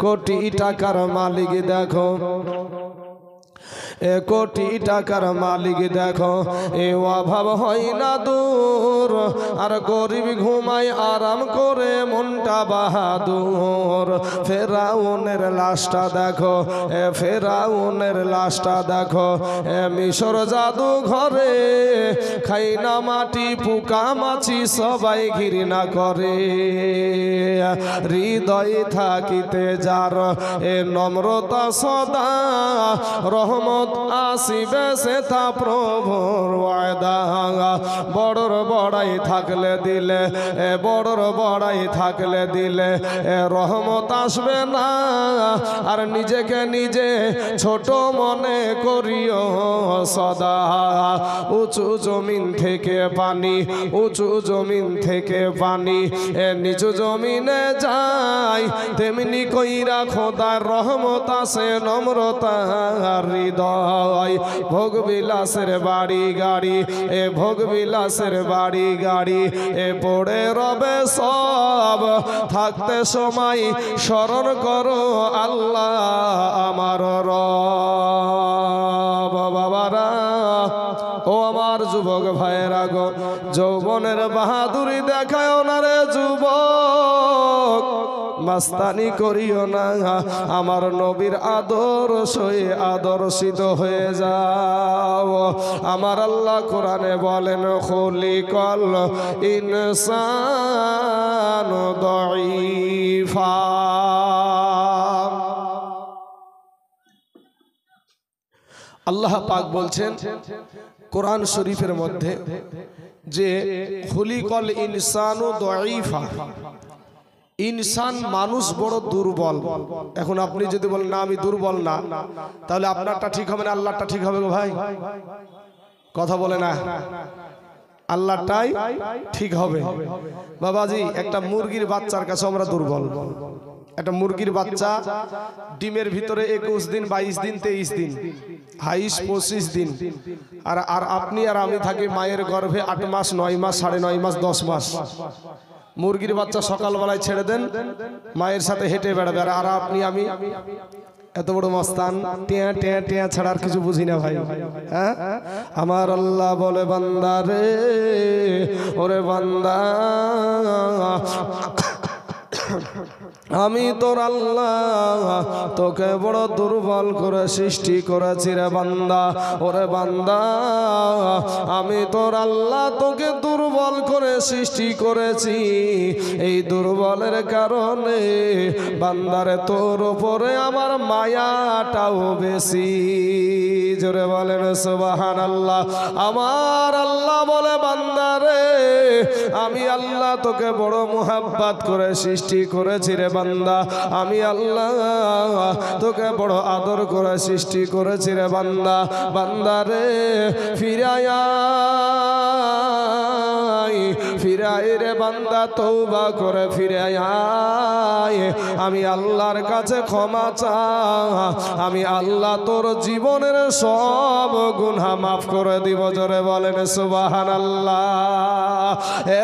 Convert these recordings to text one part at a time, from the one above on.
কোটি টাকার মালিক দেখো, কোটি টাকার মালিক দেখো, এ অভাব হয় না দূর, আর গরিব ঘুমায় আরাম করে মনটা বাহাদুর। ফেরাউনের লাশটা দেখো, ফেরাউনের লাশটা দেখো, মিশর জাদু ঘরে খাই না মাটি পোকা মাছি সবাই ঘৃণা করে। হৃদয় থাকিতে যার এ নম্রতা সদা, রহমত আসিবে সে তা প্রভুর ওয়াদা। বড়র বড়াই থাকলে দিলে, বড়র বড়াই থাকলে দিলে রহমত আসবে না, আর নিজেকে নিজে ছোট মনে করিও সদা। উঁচু জমিন থেকে পানি, উঁচু জমিন থেকে পানি নিচু জমিনে যায়, তেমনি কইরা খোদার রহমত আসে নম্রতা হৃদয়। ভোগ বিলাসের বাড়ি গাড়ি, এ ভোগ বিলাসের বাড়ি গাড়ি পড়ে রবে সব, থাকতে সময় স্মরণ করো আল্লাহ আমার রব। বাবারা ও আমার যুবক ভাইয়েরা গো, যৌবনের বাহাদুরি দেখায় না রে যুবক, মাস্তানি করিও না, আমার নবীর আদর্শে আদর্শিত হয়ে যাও। আমার আল্লাহ কোরআনে বলেন, খুলিকাল ইনসানু দাঈফা। আল্লাহ পাক বলছেন কোরআন শরীফের মধ্যে যে খুলিকাল ইনসানু দাঈফা, ইনসান মানুষ বড় দুর্বল। এখন আপনি যদি বলেন না আমি দুর্বল না, তাহলে আপনারটা ঠিক হবে না আল্লাহটা ঠিক হবে গো ভাই? কথা বলে না, আল্লাহটাই ঠিক হবে। বাবাজি, একটা মুরগির বাচ্চার কাছে আমরা দুর্বল। একটা মুরগির বাচ্চা ডিমের ভিতরে 21 দিন 22 দিন 23 দিন হাইস 25 দিন, আর আপনি আর আমি থাকি মায়ের গর্ভে 8 মাস 9 মাস 9.5 মাস 10 মাস। মুরগির বাচ্চা সকালবেলায় ছেড়ে দেন, মায়ের সাথে হেঁটে বেড়াবে, আর আপনি আমি এত বড় মস্তান, টিয়া টিয়া টিয়া ছাড়া আর কিছু বুঝি না ভাই। হ্যাঁ, আমার আল্লাহ বলে বান্দা রে, ওরে বান্দা আমি তোর আল্লাহ তোকে বড় দুর্বল করে সৃষ্টি করেছি রে বান্দা। ওরে বান্দা, আমি তোর আল্লাহ তোকে দুর্বল করে সৃষ্টি করেছি, এই দুর্বলের কারণে বান্দারে তোর উপরে আমার মায়াটাও বেশি। জোরে বলেন সুবহানাল্লাহ। আমার আল্লাহ বলে বান্দারে, আমি আল্লাহ তোকে বড় মুহাব্বত করে সৃষ্টি করেছি রে বান্দা, আমি আল্লাহ তোকে বড় আদর করে সৃষ্টি করেছি রে বান্দা। বান্দারে ফিরায়া ফিরাই রে বান্দা, তওবা করে ফিরে আয়, আমি আল্লাহর কাছে ক্ষমা চা, আমি আল্লাহ তোর জীবনের সব গুনাহ মাফ করে দিব। জোরে বলেন সুবহানাল্লাহ।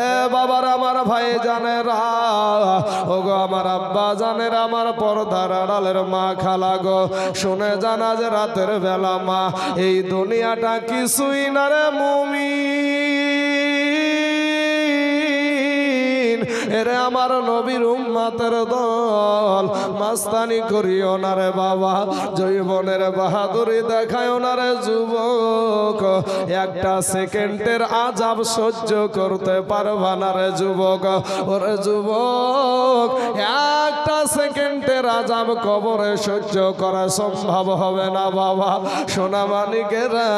এ বাবার আমার ভাই জানেরা, ও গো আমার আব্বা জানেরা, আমার পর্দার আড়ালের মা খালা গো, শুনে জানা যে রাতের বেলা মা, এই দুনিয়াটা কিছুই না রে মুমিন। এরে আমার নবীর উম্মতের দল, মাস্তানি করিও না রে বাবা, যৌবনের বাহাদুরি দেখায়ও না রে যুবক, একটা সেকেন্ডের আযাব সহ্য করতে পারবা না রে যুবক। ওরে যুবক, একটা সেকেন্ডের আযাব কবরে সহ্য করা সম্ভব হবে না বাবা। সোনা মানিকেরা,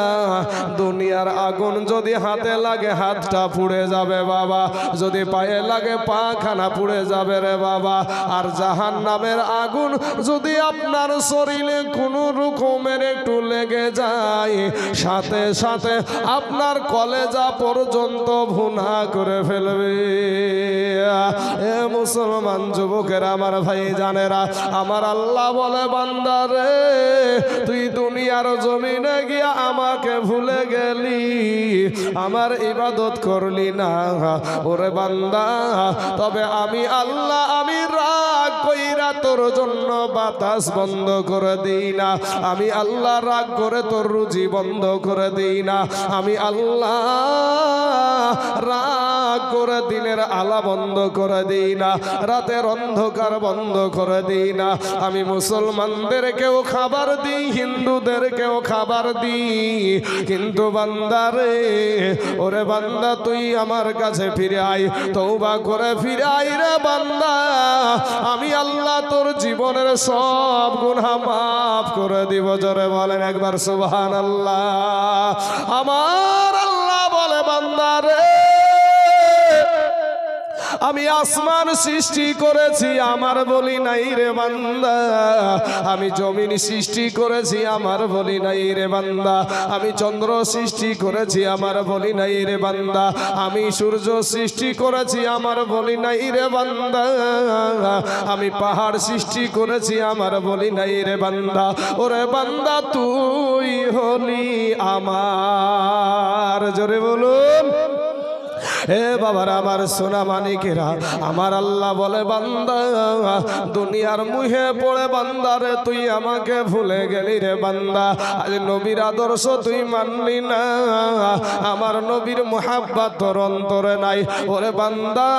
দুনিয়ার আগুন যদি হাতে লাগে হাতটা পুড়ে যাবে বাবা, যদি পায়ে লাগে পাখানা পুড়ে যাবে রে বাবা। আর জাহান্নামের আগুন যদি আপনার শরীরে কোনো রকমের একটু লেগে যায়, সাথে সাথে আপনার কলেজা পর্যন্ত ভুনা করে ফেলবে। এ মুসলমান যুবকেরা, আমার ভাই জানেরা, আমার আল্লাহ বলে বান্দা রে, তুই দুনিয়ার জমিনে গিয়া আমাকে ভুলে গেলি, আমার ইবাদত করলি না। ওরে বান্দা, তবে আমি আল্লাহ আমি রাগ কইরা তোর জন্য বাতাস বন্ধ করে দিই না, আমি আল্লাহ রাগ করে তোর রুজি বন্ধ করে দিই না, আমি আল্লাহ রাগ করে দিনের আলা বন্ধ করে দিই না, রাতের অন্ধকার বন্ধ করে দিই না, আমি মুসলমানদেরকেও খাবার দিই, হিন্দুদেরকেও খাবার দিই, কিন্তু বান্দারে ওরে বান্দা তুই আমার কাছে ফিরে আয়, তওবা করে ফিরে আয় রে বান্দা, আমি আল্লাহ তোর জীবনের সব গুনাহ মাফ করে দিব। জোরে বলেন একবার সুবহানাল্লাহ। আমার আল্লাহ বলে বান্দারে আমি আসমান সৃষ্টি করেছি আমার বলি নাই রে বান্দা, আমি জমিন সৃষ্টি করেছি আমার বলি নাই রে বান্দা, আমি চন্দ্র সৃষ্টি করেছি আমার বলি নাই রে বান্দা, আমি সূর্য সৃষ্টি করেছি আমার বলি নাই রে বান্দা, আমি পাহাড় সৃষ্টি করেছি আমার বলি নাই রে বান্দা, ওরে বান্দা তুই হলি আমার। জোরে বলুন হে বাবার আমার সোনা মানিকেরা, আমার আল্লাহ বলে বান্দা দুনিয়ার মুহে পড়ে বান্দারে তুই আমাকে ভুলে গেলি রে বান্দা, আজ নবীর আদর্শ তুই মানলি না, আমার নবীর মুহাব্বত তোর অন্তরে নাই, ওরে বান্দা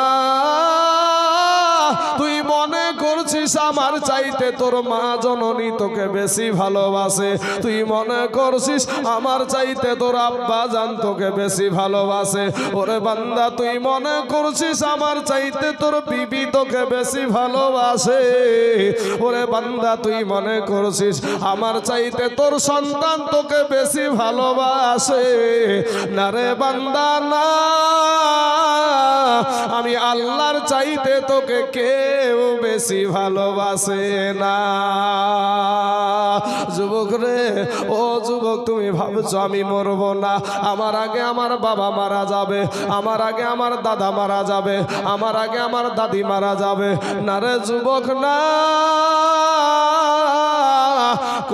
তুই মনে করছিস আমার চাইতে তোর মা জননী তোকে বেশি ভালোবাসে, তুই মনে করছিস আমার চাইতে তোর আব্বা জান তোকে বেশি ভালোবাসে, ওরে বান্দা তুই মনে করছিস আমার চাইতে তোর বিবি তোকে বেশি ভালোবাসে, ওরে বান্দা তুই মনে করছিস আমার চাইতে তোর সন্তান তোকে বেশি ভালোবাসে, না রে বান্দা না, আমি আল্লাহর চাইতে তোকে কেউ বেশি ভালোবাসে না। যুবক রে ও যুবক তুমি ভাবছো আমি মরবো না, আমার আগে আমার বাবা মারা যাবে, আমার আগে আমার দাদা মারা যাবে, আমার আগে আমার দাদি মারা যাবে, না রে যুবক না,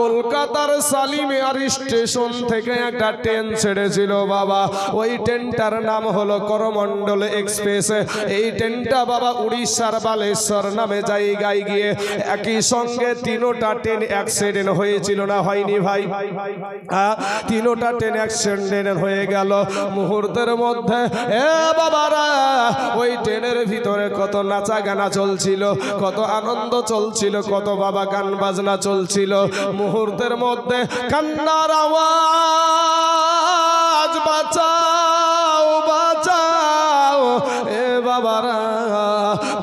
কলকাতার সালিমিয়ার স্টেশন থেকে একটা ট্রেন ছেড়েছিল বাবা, ওই ট্রেনটার নাম হলো করমণ্ডল এক্সপ্রেস, এই ট্রেনটা বাবা উড়িষ্যার বালেশ্বর নামে জায়গায় গিয়ে একই সঙ্গে তিনোটা ট্রেন অ্যাক্সিডেন্ট হয়েছিল না হয়নি ভাই? তিনোটা ট্রেন অ্যাক্সিডেন্ট হয়ে গেল মুহূর্তের মধ্যে। এ বাবারা ওই ট্রেনের ভিতরে কত নাচা গানা চলছিল, কত আনন্দ চলছিল, কত বাবা গান বাজনা চলছিল, মুহূর্তের মধ্যে কান্নার আওয়াজ বাঁচাও বাঁচাও, এ বাবারা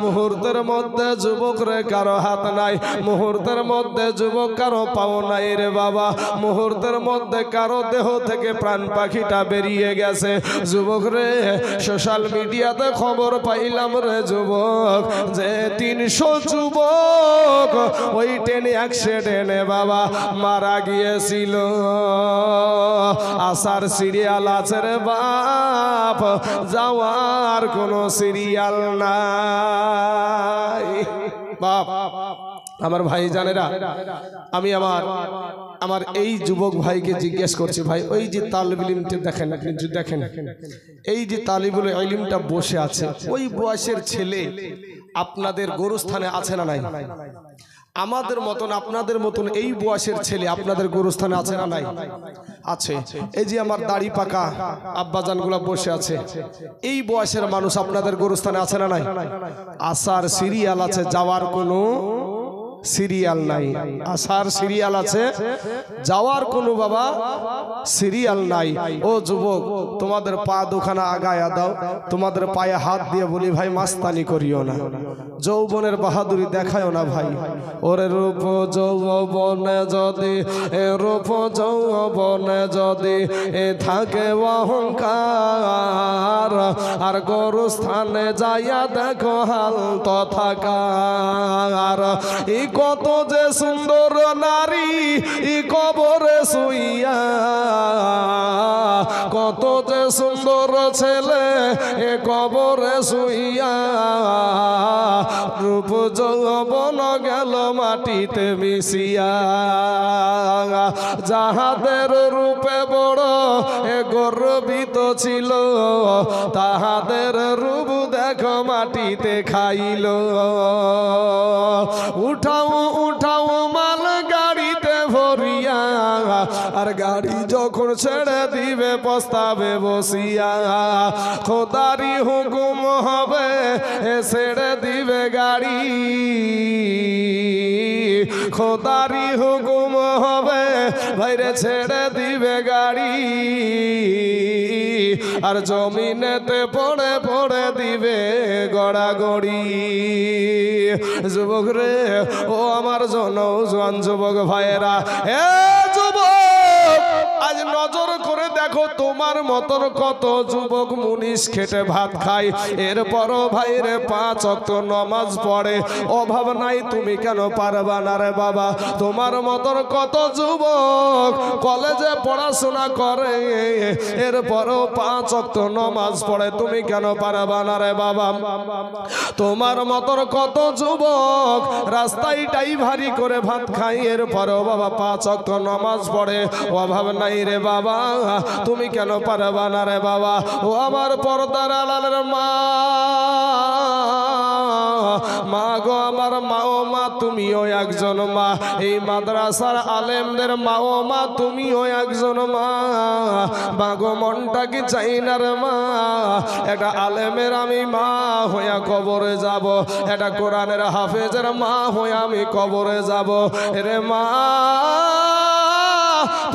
মুহূর্তের মধ্যে যুবক রে কারো হাত নাই, মুহূর্তের মধ্যে যুবক কারো পাও নাই রে বাবা, মুহূর্তের মধ্যে কারো দেহ থেকে প্রাণ পাখিটা বেরিয়ে গেছে। যুবক রে সোশ্যাল মিডিয়াতে খবর পাইলাম রে যুবক যে 300 যুবক ওই ট্রেনে অ্যাক্সিডেন্টে বাবা মারা গিয়েছিল। আসার সিরিয়াল আছে রে বাপ, যাওয়ার কোনো সিরিয়াল নাই বাপ। আমার ভাই জানেরা, আমি আমার এই যুবক ভাইকে জিজ্ঞেস করছি, ভাই ওই যে তালিবুল ইলমটা দেখেন, আপনি দেখেন এই যে তালিবুল ইলমটা বসে আছে, ওই বয়সের ছেলে আপনাদের গোরস্থানে আছে না নাই? আমাদের মতন আপনাদের মতন এই বয়সের ছেলে আপনাদের গোরস্থানে আছে না নাই? আছে। এই যে আমার দাড়ি পাকা আব্বাজানগুলা বসে আছে, এই বয়সের মানুষ আপনাদের গোরস্থানে আছে না নাই? আসার সিরিয়াল আছে, যাওয়ার কোনো সিরিয়াল নাই। আসার সিরিয়াল আছে, যাওয়ার কোনো বাবা সিরিয়াল নাই। ও যুবক তোমাদের পা দুখানা আগায়া দাও, তোমাদের পায়ে হাত দিয়ে বলি ভাই মাস্তানি করিও না, যৌবনের বাহাদুরি দেখায়ও না ভাই। ওরে রূপ যৌবনে যদি রূপ যৌবনে যদি থাকে অহংকার, আর গোরস্থানে যাইয়া দেখো হাল তথাকার। কত যে সুন্দর নারী কবরে শুইয়া, কত যে সুন্দর ছেলে কবরে শুইয়া, রূপ যৌবন গেল মাটিতে মিশিয়া। যাহাদের রূপে বড় গর্বিত ছিল, তাহাদের রূপ দেখো মাটিতে খাইল। উঠা উঠাও মাল গাড়িতে ভরিয়া, আর গাড়ি যখন ছেড়ে দিবে পস্তাবে বসিয়া। খোদারি হুকুম হবে ছেড়ে দিবে গাড়ি, খোদারি হুকুম হবে ভাইরে ছেড়ে দিবে গাড়ি। আর জমিনেতে পড়ে পড়ে দিবে গড়াগড়ি। যুবক রে ও আমার জনজোয়ান যুবক ভাইয়েরা, এ যুবক আজ নজর করে দেখো তোমার মতন কত যুবক মুনিশ খেটে ভাত খায়, এরপরও ভাইরে 5 ওয়াক্ত নামাজ পড়ে। অভাব নাই, তুমি কেন পারবা না রে বাবা? তোমার মতন কত যুবক কলেজে পড়াশোনা করে, এরপরও 5 ওয়াক্ত নামাজ পড়ে, তুমি কেন পারবা না রে বাবা? তোমার মতন কত যুবক রাস্তায় ড্রাইভারি করে ভাত খায়, এরপরও বাবা 5 ওয়াক্ত নামাজ পড়ে। অভাব নাই রে বাবা, তুমি কেন পারবা না রে বাবা? ও আমার পর্দার আড়ালের মা, মা গো আমার মা, ও মা তুমিও একজন মা। এই মাদ্রাসার আলেমদের মা, ও মা তুমিও একজন মা। মা গো মনটা কি চাই না রে মা, একটা আলেমের আমি মা হইয়া কবরে যাব, একটা কোরআনের হাফেজের মা হইয়া আমি কবরে যাব রে মা।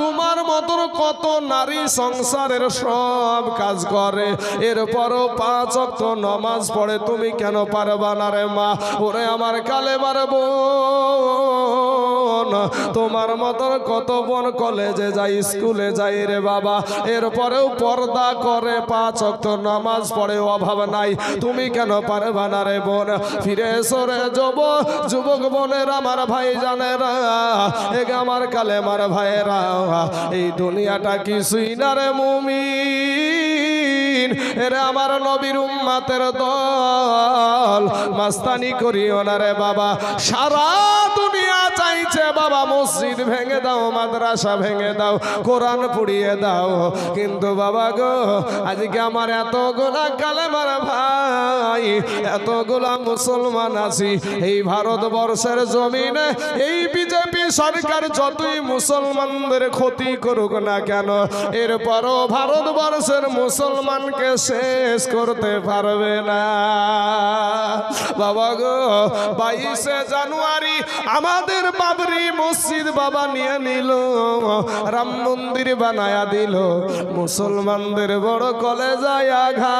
তোমার মতন কত নারী সংসারের সব কাজ করে, এরপরও 5 ওয়াক্ত নামাজ পড়ে, তুমি কেন পারবা না রে মা? ওরে আমার কালেমার বোন, তোমার মতন কত বোন কলেজে যাই, স্কুলে যাই রে বাবা, এরপরেও পর্দা করে 5 ওয়াক্ত নামাজ পড়ে। অভাব নাই, তুমি কেন পারবা না রে বোন? ফিরে এসো রে যুবক বোনের আমার ভাই জানেরা, এগ আমার কালেমার ভাইয়েরা, এই দুনিয়াটা কিছুই না রে মুমিন। এরে আমার নবীর উম্মতের দল, মাস্তানি করিও না রে বাবা। সারা দুনিয়া চাইছে বাবা মসজিদ ভেঙে দাও, মাদ্রাসা ভেঙে দাও, কোরআন পুড়িয়ে দাও, কিন্তু বাবা গো আজকে আমার এতগুলা কালেমার ভাই, এতগুলা মুসলমান আছি এই ভারতবর্ষের জমিনে। এই বিজেপি সরকার যতই মুসলমানদের ক্ষতি করুক না কেন, এরপরও ভারতবর্ষের মুসলমানকে শেষ করতে পারবে না বাবা গো। 22শে জানুয়ারি আমাদের বাবরি মসজিদ বাবা নিয়ে নিল, রাম মন্দির বানায়া দিল, মুসলমানদের বড় কলেজায় আঘাত,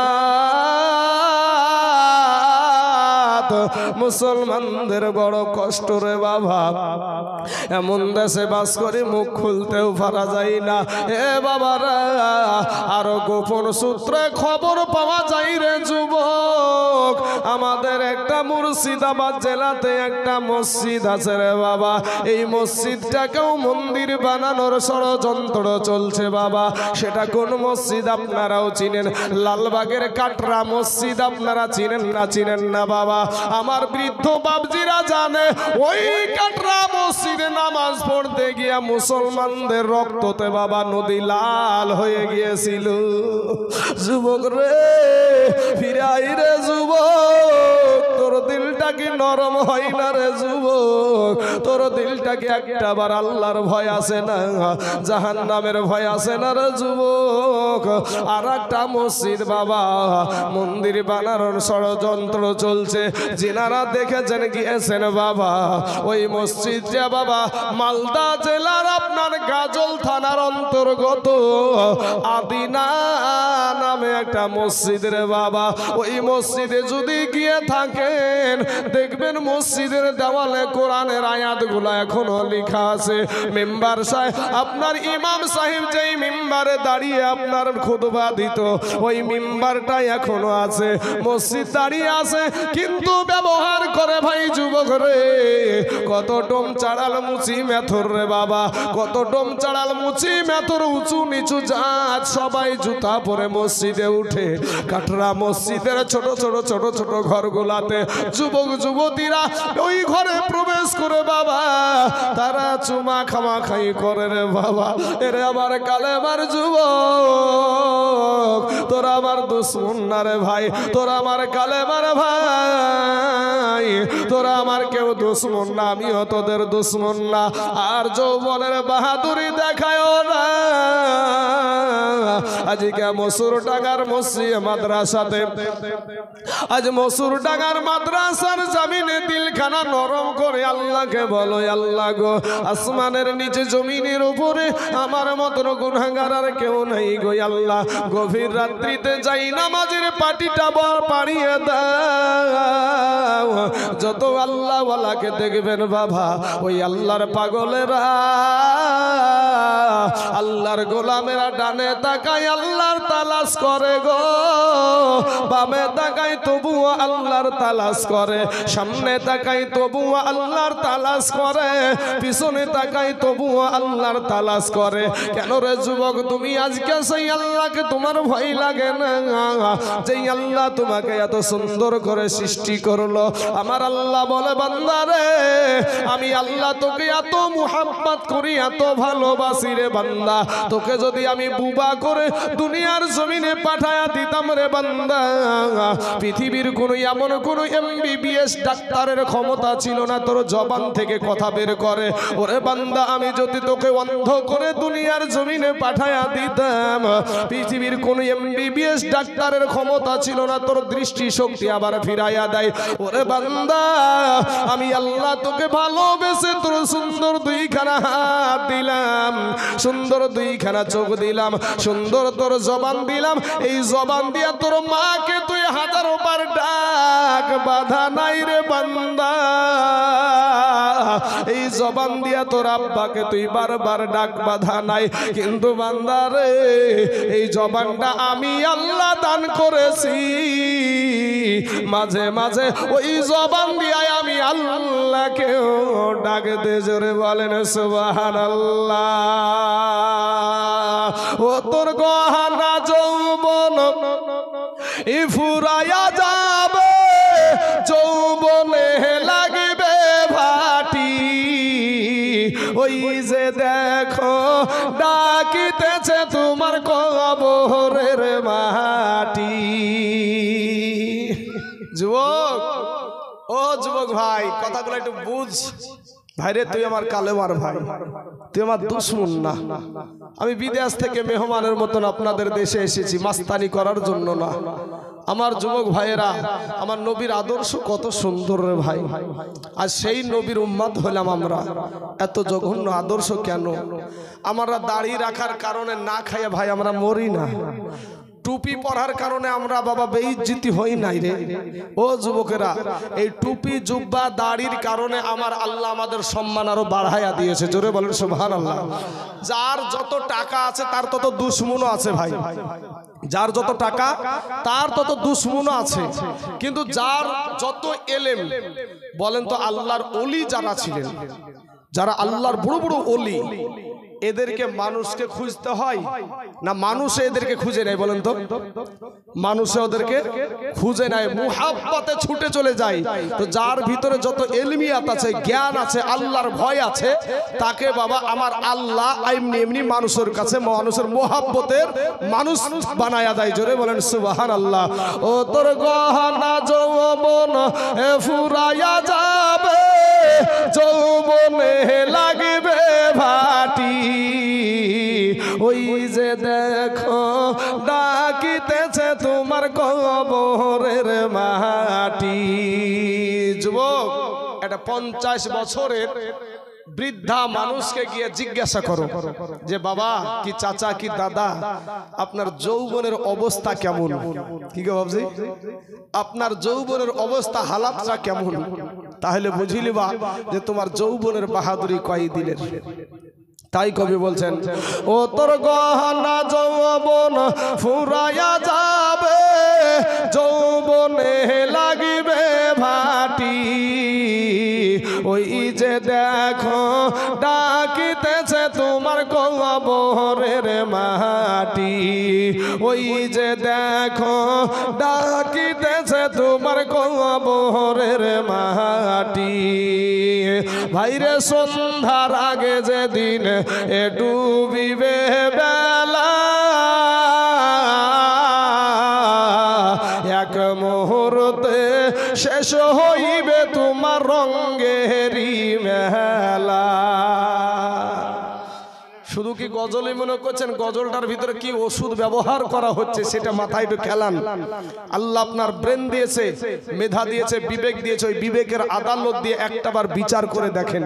মুসলমানদের বড় কষ্ট রে বাবা। এমন দেশে বাস করে মুখ খুলতেও পারা যায় না এ বাবারা। আরো গোপন সূত্রে খবর পাওয়া যায় রে যুবক, আমাদের একটা মুর্শিদাবাদ জেলাতে একটা মসজিদ আছে রে বাবা, এই মসজিদটাকেও মন্দির বানানোর ষড়যন্ত্র চলছে বাবা। সেটা কোন মসজিদ আপনারাও চিনেন, লালবাগের কাটরা মসজিদ আপনারা চিনেন না? চিনেন না বাবা? আমার বৃদ্ধ বাবজিরা জানে, ওই কাটরা মসজিদে নামাজ পড়তে গিয়া মুসলমানদের রক্ততে বাবা নদী লাল হয়ে গিয়েছিল। যুবক রে ফিরে আই রে যুবক, তোর দিলটা কি নরম হয় না রে যুবক? তোর দিলটা কি একটাবার আল্লাহর ভয় আছে না, জাহান্নামের ভয় আছে না রে যুবক? আর একটা মসজিদ বাবা মন্দির বানানোর ষড়যন্ত্র চলছে, যিনারা দেখেছেন গিয়েছেন বাবা। ওই মসজিদটা বাবা মালদা জেলার আপনার গাজল থানার অন্তর্গত আদিনা নামে একটা মসজিদ রে বাবা। ওই মসজিদে যদি গিয়ে থাকেন দেখবেন মসজিদের দেওয়ালে কোরআনের আয়াতগুলো এখনো লেখা আছে। মেম্বার সাহেব আপনার ইমাম সাহেব যেই মেম্বারে দাঁড়িয়ে আপনার খুতবা দিত, ওই মেম্বারটা এখনো আছে, মসজিদ দাঁড়িয়ে আছে, কিন্তু ব্যবহার করে ভাই যুবক রে কত টম চাড়াল মুচি মেথর রে বাবা, কত টম চাড়াল মুচি মেথর উঁচু নিচু জাত সবাই জুতা পরে মসজিদে উঠে। কাটরা মসজিদের ছোট ছোট ছোট ছোট ঘরগুলাতে যুবক যুবতীরা ওই ঘরে প্রবেশ করে বাবা তারা চুমা খামা খাই করে রে বাবা। এরে আমার কালেমার যুবক, তোরা আমার দুশ্মন না রে ভাই, তোরা আমার কালেমার ভাই, তোরা আমার কেউ দুশ্মন না, আমিও তোদের দুশ্মন না। আর যৌবনের বাহাদুরি দেখায় না। আজকে মসুর টাকার মসজিদ মাদ্রাসাতে, আজ মসুর টাকার মাদ্রাসার জামিনে দিলখানা নরম করে আল্লাহকে বলো, আল্লাহ গো, আসমানের নিচে জমিনের উপরে আমার মতন গুনাহগার আর কেউ নাই গো আল্লাহ। গভীর রাত্রিতে যাই নামাজের পাটিটা বর পাড়িয়ে দাও। যত আল্লাহ ওয়ালাকে দেখবেন বাবা, ওই আল্লাহর পাগলেরা, আল্লাহর গোলামেরা ডানে তাকায় আল্লাহর তালাশ করে গো, বামে তাকায় তবুও আল্লাহর তালাশ করে, সামনে তাকায় তবুও আল্লাহর তালাশ করে, পিছনে তাকায় তবুও আল্লাহর তালাশ করে। কেন রে যুবক, তুমি আজকে সেই আল্লাহকে তোমার ভয় লাগে না? যেই আল্লাহ তোমাকে এত সুন্দর করে সৃষ্টি করলো, আমার আল্লাহ বলে, বান্দা রে, আমি আল্লাহ তোকে এত মুহাব্বত করি, এত ভালোবাসি রে বান্দা, তোকে যদি আমি বুবা করে দুনিয়ার জমিনে পাঠায়া দিতাম রে বান্দা, পৃথিবীর কোন এমন কোন MBBS ডাক্তারের ক্ষমতা ছিল না তোর জবান থেকে কথা বের করে। ওরে বান্দা, আমি যদি তোকে অন্ধ করে দুনিয়ার জমিনে পাঠায়া দিতাম, পৃথিবীর কোন MBBS ডাক্তারের ক্ষমতা ছিল না তোর দৃষ্টি শক্তি আবার ফিরাইয়া দেয়। ওরে বান্দা, আমি আল্লাহ তোকে ভালোবেসে তোর সুন্দর দুইখানা হাত দিলাম, সুন্দর দুইখানা চোখ দিলাম, সুন্দর তোর জবান দিলাম। এই জবান দিয়া তোর মাকে তুই 1000 বার ডাক, বাধা নাই রে বান্দা। এই জবান দিয়া তোর আব্বাকে তুই বারবার ডাক, বাধা নাই। কিন্তু বান্দা রে, এই জবানটা আমি আল্লাহ দান করেছি, মাঝে মাঝে ওই জবান দিয়া আমি আল্লাহকেও ডাক দে। জোরে বলেন সুবহানাল্লাহ। ও তোর গহনা যৌবন ফুরাইয়া যাবে, যৌবনে লাগবে ভাটি, ওই যে দেখো ডাকিতেছে তোমার কবরের মাটি। যুবক, ও যুবক ভাই, কথাগুলো একটু বুঝ ভাইরে। তুই আমার কালেমার ভাই, তুই আমার দুশ্মন না। আমি বিদেশ থেকে মেহমানের মতন আপনাদের দেশে এসেছি মাস্তানি করার জন্য না। আমার যুবক ভাইয়েরা, আমার নবীর আদর্শ কত সুন্দর রে ভাই। আর সেই নবীর উম্মত হলাম আমরা। এত জঘন্য আদর্শ কেন? আমরা দাড়ি রাখার কারণে না খাইয়া ভাই আমরা মরি না, টুপি পরার কারণে আমরা বাবা বেইজ্জতি হই নাই রে। ও যুবকেরা, এই টুপি জুব্বা দাড়ির কারণে আমার আল্লাহ আমাদের সম্মান আরো বাড়াইয়া দিয়েছে। জোরে বলেন সুবহানাল্লাহ। যার যত টাকা আছে তার তত দুশ্মনও আছে ভাই, যার যত টাকা তার তত দুশ্মনও আছে। কিন্তু যার যত এলেম, বলেন তো আল্লাহর ওলি যারা ছিলেন, যারা আল্লাহর বড় বড় ওলি, এদেরকে মানুষকে খুঁজতে হয় না মানুষে এদেরকে খুঁজে নেয়? বলেন তো, মানুষে ওদেরকে খুঁজে নেয়, মুহাব্বতে ছুটে চলে যায়। তো যার ভিতরে যত ইলমিয়াত আছে, জ্ঞান আছে, আল্লাহর ভয় আছে, তাকে বাবা আমার আল্লাহ এমনি এমনি মানুষের কাছে মানুষের মুহাব্বতের মানুষ বানায়া দেয়। জোরে বলেন সুবহানাল্লাহ। ও তোর গহনা যৌবন ফুরাইয়া যাবে, যৌবনে লাগবে ভাটি, ওই যে দেখো ডাকিতেছে তোমার কবরের মাটি। যুবক, এটা 50 বছরের বৃদ্ধা মানুষকে গিয়ে জিজ্ঞাসা করো যে বাবা কি চাচা কি দাদা, আপনার যৌবনের অবস্থা কেমন? কি গো বাবজি, আপনার যৌবনের অবস্থা হালাতটা কেমন? তাহলে বুঝিলিবা যে তোমার যৌবনের বাহাদুরি কয় দিনের। তাই কবি বলছেন, ও তোর গহনা যৌবন ফুরাইয়া যাবে, যৌবনে লাগিবে ভাটি, ওই যে যে দেখো ডাকিতেছে তোমার কবরের মাটি, ওই যে দেখো ডাকিতেছে তোমার কবরের মাটি। ভাইরে সন্ধ্যার আগে যেদিন ডুবিবে বেলা, এক মুহূর্তে শেষ হইবে তোমার রঙ্গেরি মেলা। শুধু কি গজলই মনে করছেন? গজলটার ভিতরে কি ওষুধ ব্যবহার করা হচ্ছে সেটা মাথায় একটু খেলান। আল্লাহ আপনার ব্রেন দিয়েছে, মেধা দিয়েছে, বিবেক দিয়েছে, ওই বিবেকের আদালত দিয়ে একটাবার বিচার করে দেখেন,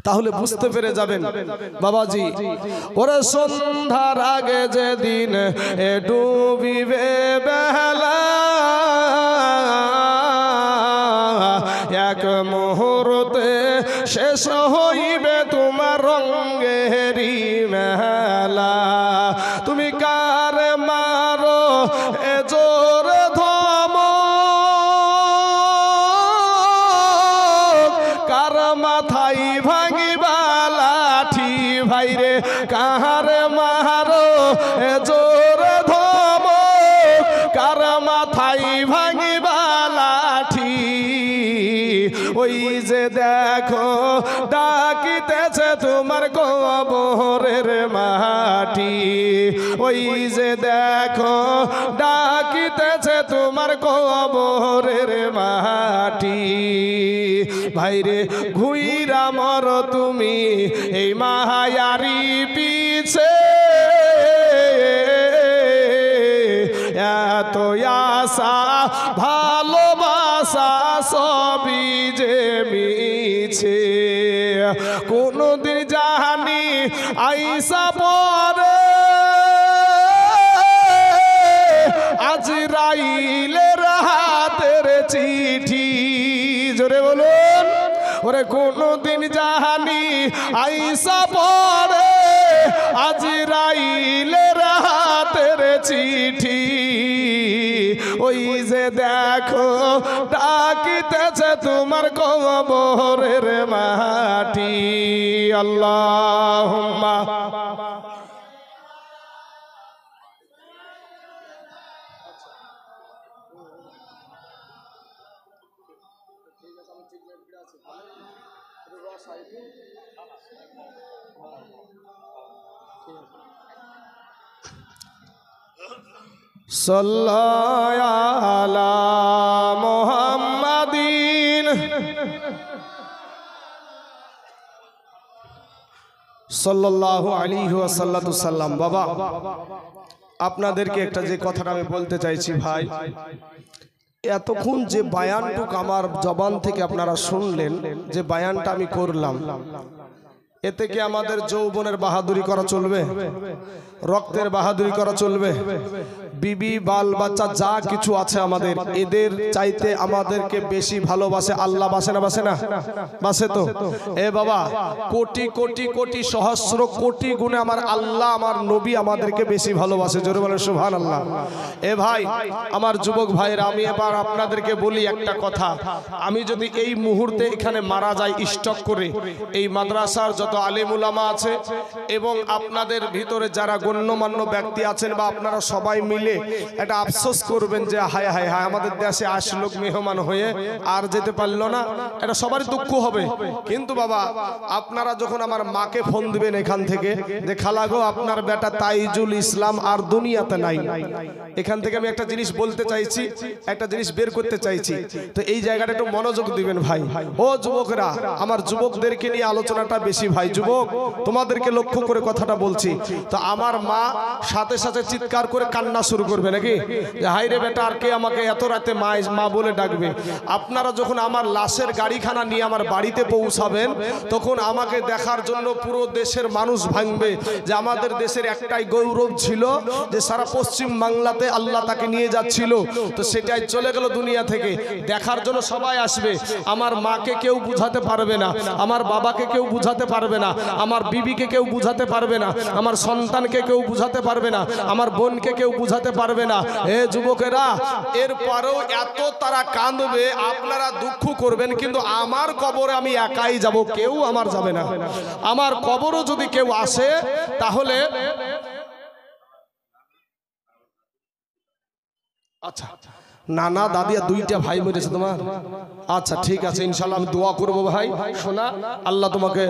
তাহলে বুঝতে পেরে যাবেন। বাবাজি ওরে সন্ধ্যার আগে যেদিন ডুবিবে বেলা, এক মুহূর্তে শেষ হইবে তোমার রঙ্গেরি মেলা। তুমি কার মারো এ জোর ধম, কার মাথায় ভাঙিবা লাঠি, ভাইরে কার মারো এ জোর ধম, কার মাথায় ভাঙিবা লাঠি। ওই যে দেখো ডাকিতেছে তোমার কবরের মাটি, ওই যে দেখো ডাকিতেছে তোমার কবরের মাটি। ভাইরে ঘুইরা মর তুমি এই মায়ারি পিছে, এত আশা ভালোবাসা সবই যে মিছে। কোনদিন জানি আইসা পরে আজরাইলের হাতের চিঠি। জোরে বলুন। ওরে কোনদিন জানি আইসা পরে আজরাইলের হাতের চিঠি। ওই যে দেখো ডাকিতেছে তোমার কবরের মাটি। আল্লাহুম্মা সাল্লাল্লাহু আলা মুহাম্মাদিন সাল্লাল্লাহু আলাইহি ওয়াসাল্লাম। বাবা আপনাদেরকে একটা যে কথাটা আমি বলতে চাইছি ভাই, এতক্ষণ যে বায়ানটুক আমার জবান থেকে আপনারা শুনলেন, যে বায়ানটা আমি করলাম, এতে কি আমাদের যৌবনের বাহাদুরি করা চলবে? রক্তের বাহাদুরি করা চলবে? বিবি বাল বাচ্চা যা কিছু আছে আমাদের, এদের চাইতে আমাদেরকে বেশি ভালোবাসে আল্লাহ। বাসে না? বাসে না? বাসে তো। এ বাবা কোটি কোটি কোটি সহস্র কোটি গুণে আমার আল্লাহ, আমার নবী আমাদেরকে বেশি ভালোবাসে। জোরে বলেন সুবহানাল্লাহ। এ ভাই আমার যুবক ভাইরা, আমি এবার আপনাদেরকে বলি একটা কথা। আমি যদি এই মুহূর্তে এখানে মারা যাই স্টক করে, এই মাদ্রাসার যত আলেম উলামা আছে এবং আপনাদের ভিতরে যারা গণ্যমান্য ব্যক্তি আছেন, বা আপনারা সবাই মিলে একটা আফসোস করবেন যে হায় হায় হায় আমাদের দেশে আসলো মেহমান হয়ে আর যেতে পারলো না, এটা সবারই দুঃখ হবে। কিন্তু বাবা আপনারা যখন আমার মাকে ফোন দিবেন এখান থেকে যে খালা গো আপনার বেটা তাইজুল ইসলাম আর দুনিয়াতে নাই, এখান থেকে আমি একটা জিনিস বলতে চাইছি, একটা জিনিস বের করতে চাইছি, তো এই জায়গাটা একটু মনোযোগ দিবেন ভাই। ও যুবকরা, আমার যুবকদেরকে নিয়ে আলোচনাটা বেশি ভাই। যুবক তোমাদেরকে লক্ষ্য করে কথাটা বলছি। তো আমার মা সাথে সাথে চিৎকার করে কান্না শুরু করবে নাকি, যে হাই রে বেটা আর কে আমাকে এত রাতে মা বলে ডাকবে। আপনারা যখন আমার লাশের গাড়িখানা নিয়ে আমার বাড়িতে পৌঁছাবেন, তখন আমাকে দেখার জন্য পুরো দেশের মানুষ ভাঙবে যে আমাদের দেশের একটাই গৌরব ছিল যে সারা পশ্চিম বাংলাতে আল্লাহ তাকে নিয়ে যাচ্ছিল, তো সেটাই চলে গেল দুনিয়া থেকে। দেখার জন্য সবাই আসবে। আমার মাকে কেউ বুঝাতে পারবে না, আমার বাবাকে কেউ বুঝাতে পারবে পারবে না, আমার বিবিকে কেউ বুঝাতে পারবে না, আমার সন্তানকে কেউ বুঝাতে পারবে না, আমার বোনকে কেউ বুঝাতে পারবে না। এ যুবকেরা, এরপরেও এত তারা কাঁদবে, আপনারা দুঃখ করবেন, কিন্তু আমার কবরে আমি একাই যাব, কেউ আমার যাবে না। আমার কবরও যদি কেউ আসে তাহলে আচ্ছা না না দাদিয়া দুইটা ভাই মরেছে তোমার, আচ্ছা ঠিক আছে, ইনশাল্লাহ আমি দোয়া করবো ভাই শোনা, আল্লাহ তোমাকে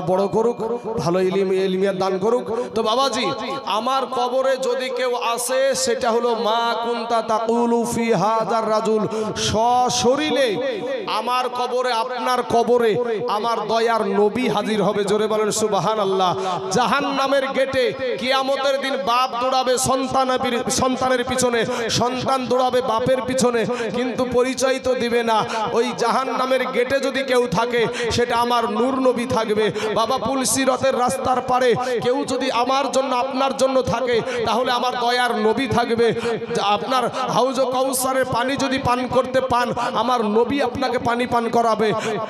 বড় করুক, ভালো ইলমিয়াত দান করুক। তো বাবাজি, আমার কবরে যদি কেউ আসে, সেটা হলো মা কুনতা তাকুলু ফি হাযার রাজুল, সশরীরে আমার কবরে, আপনার কবরে আমার দয়ার নবী হাজির হবে। জোরে বলেন সুবহানাল্লাহ। জাহান্নামের গেটে কিয়ামতের দিন বাপ দৌড়াবে সন্তানের পিছনে, সন্তান দৌড়াবে বাপের পিছনে, কিন্তু পরিচয় তো দিবে না। ওই জাহান্নামের গেটে যদি কেউ থাকে, সেটা আমার নূর নবী থাকবে। বাবা, পুলসিরতের রাস্তার পারে কেউ যদি আমার জন্য আপনার জন্য থাকে, তাহলে আমার দয়ার নবী থাকবে। আপনার হাউজে কাউসারের পানি যদি পান করতে পান, আমার নবী আপনাকে পানি পান করাবে।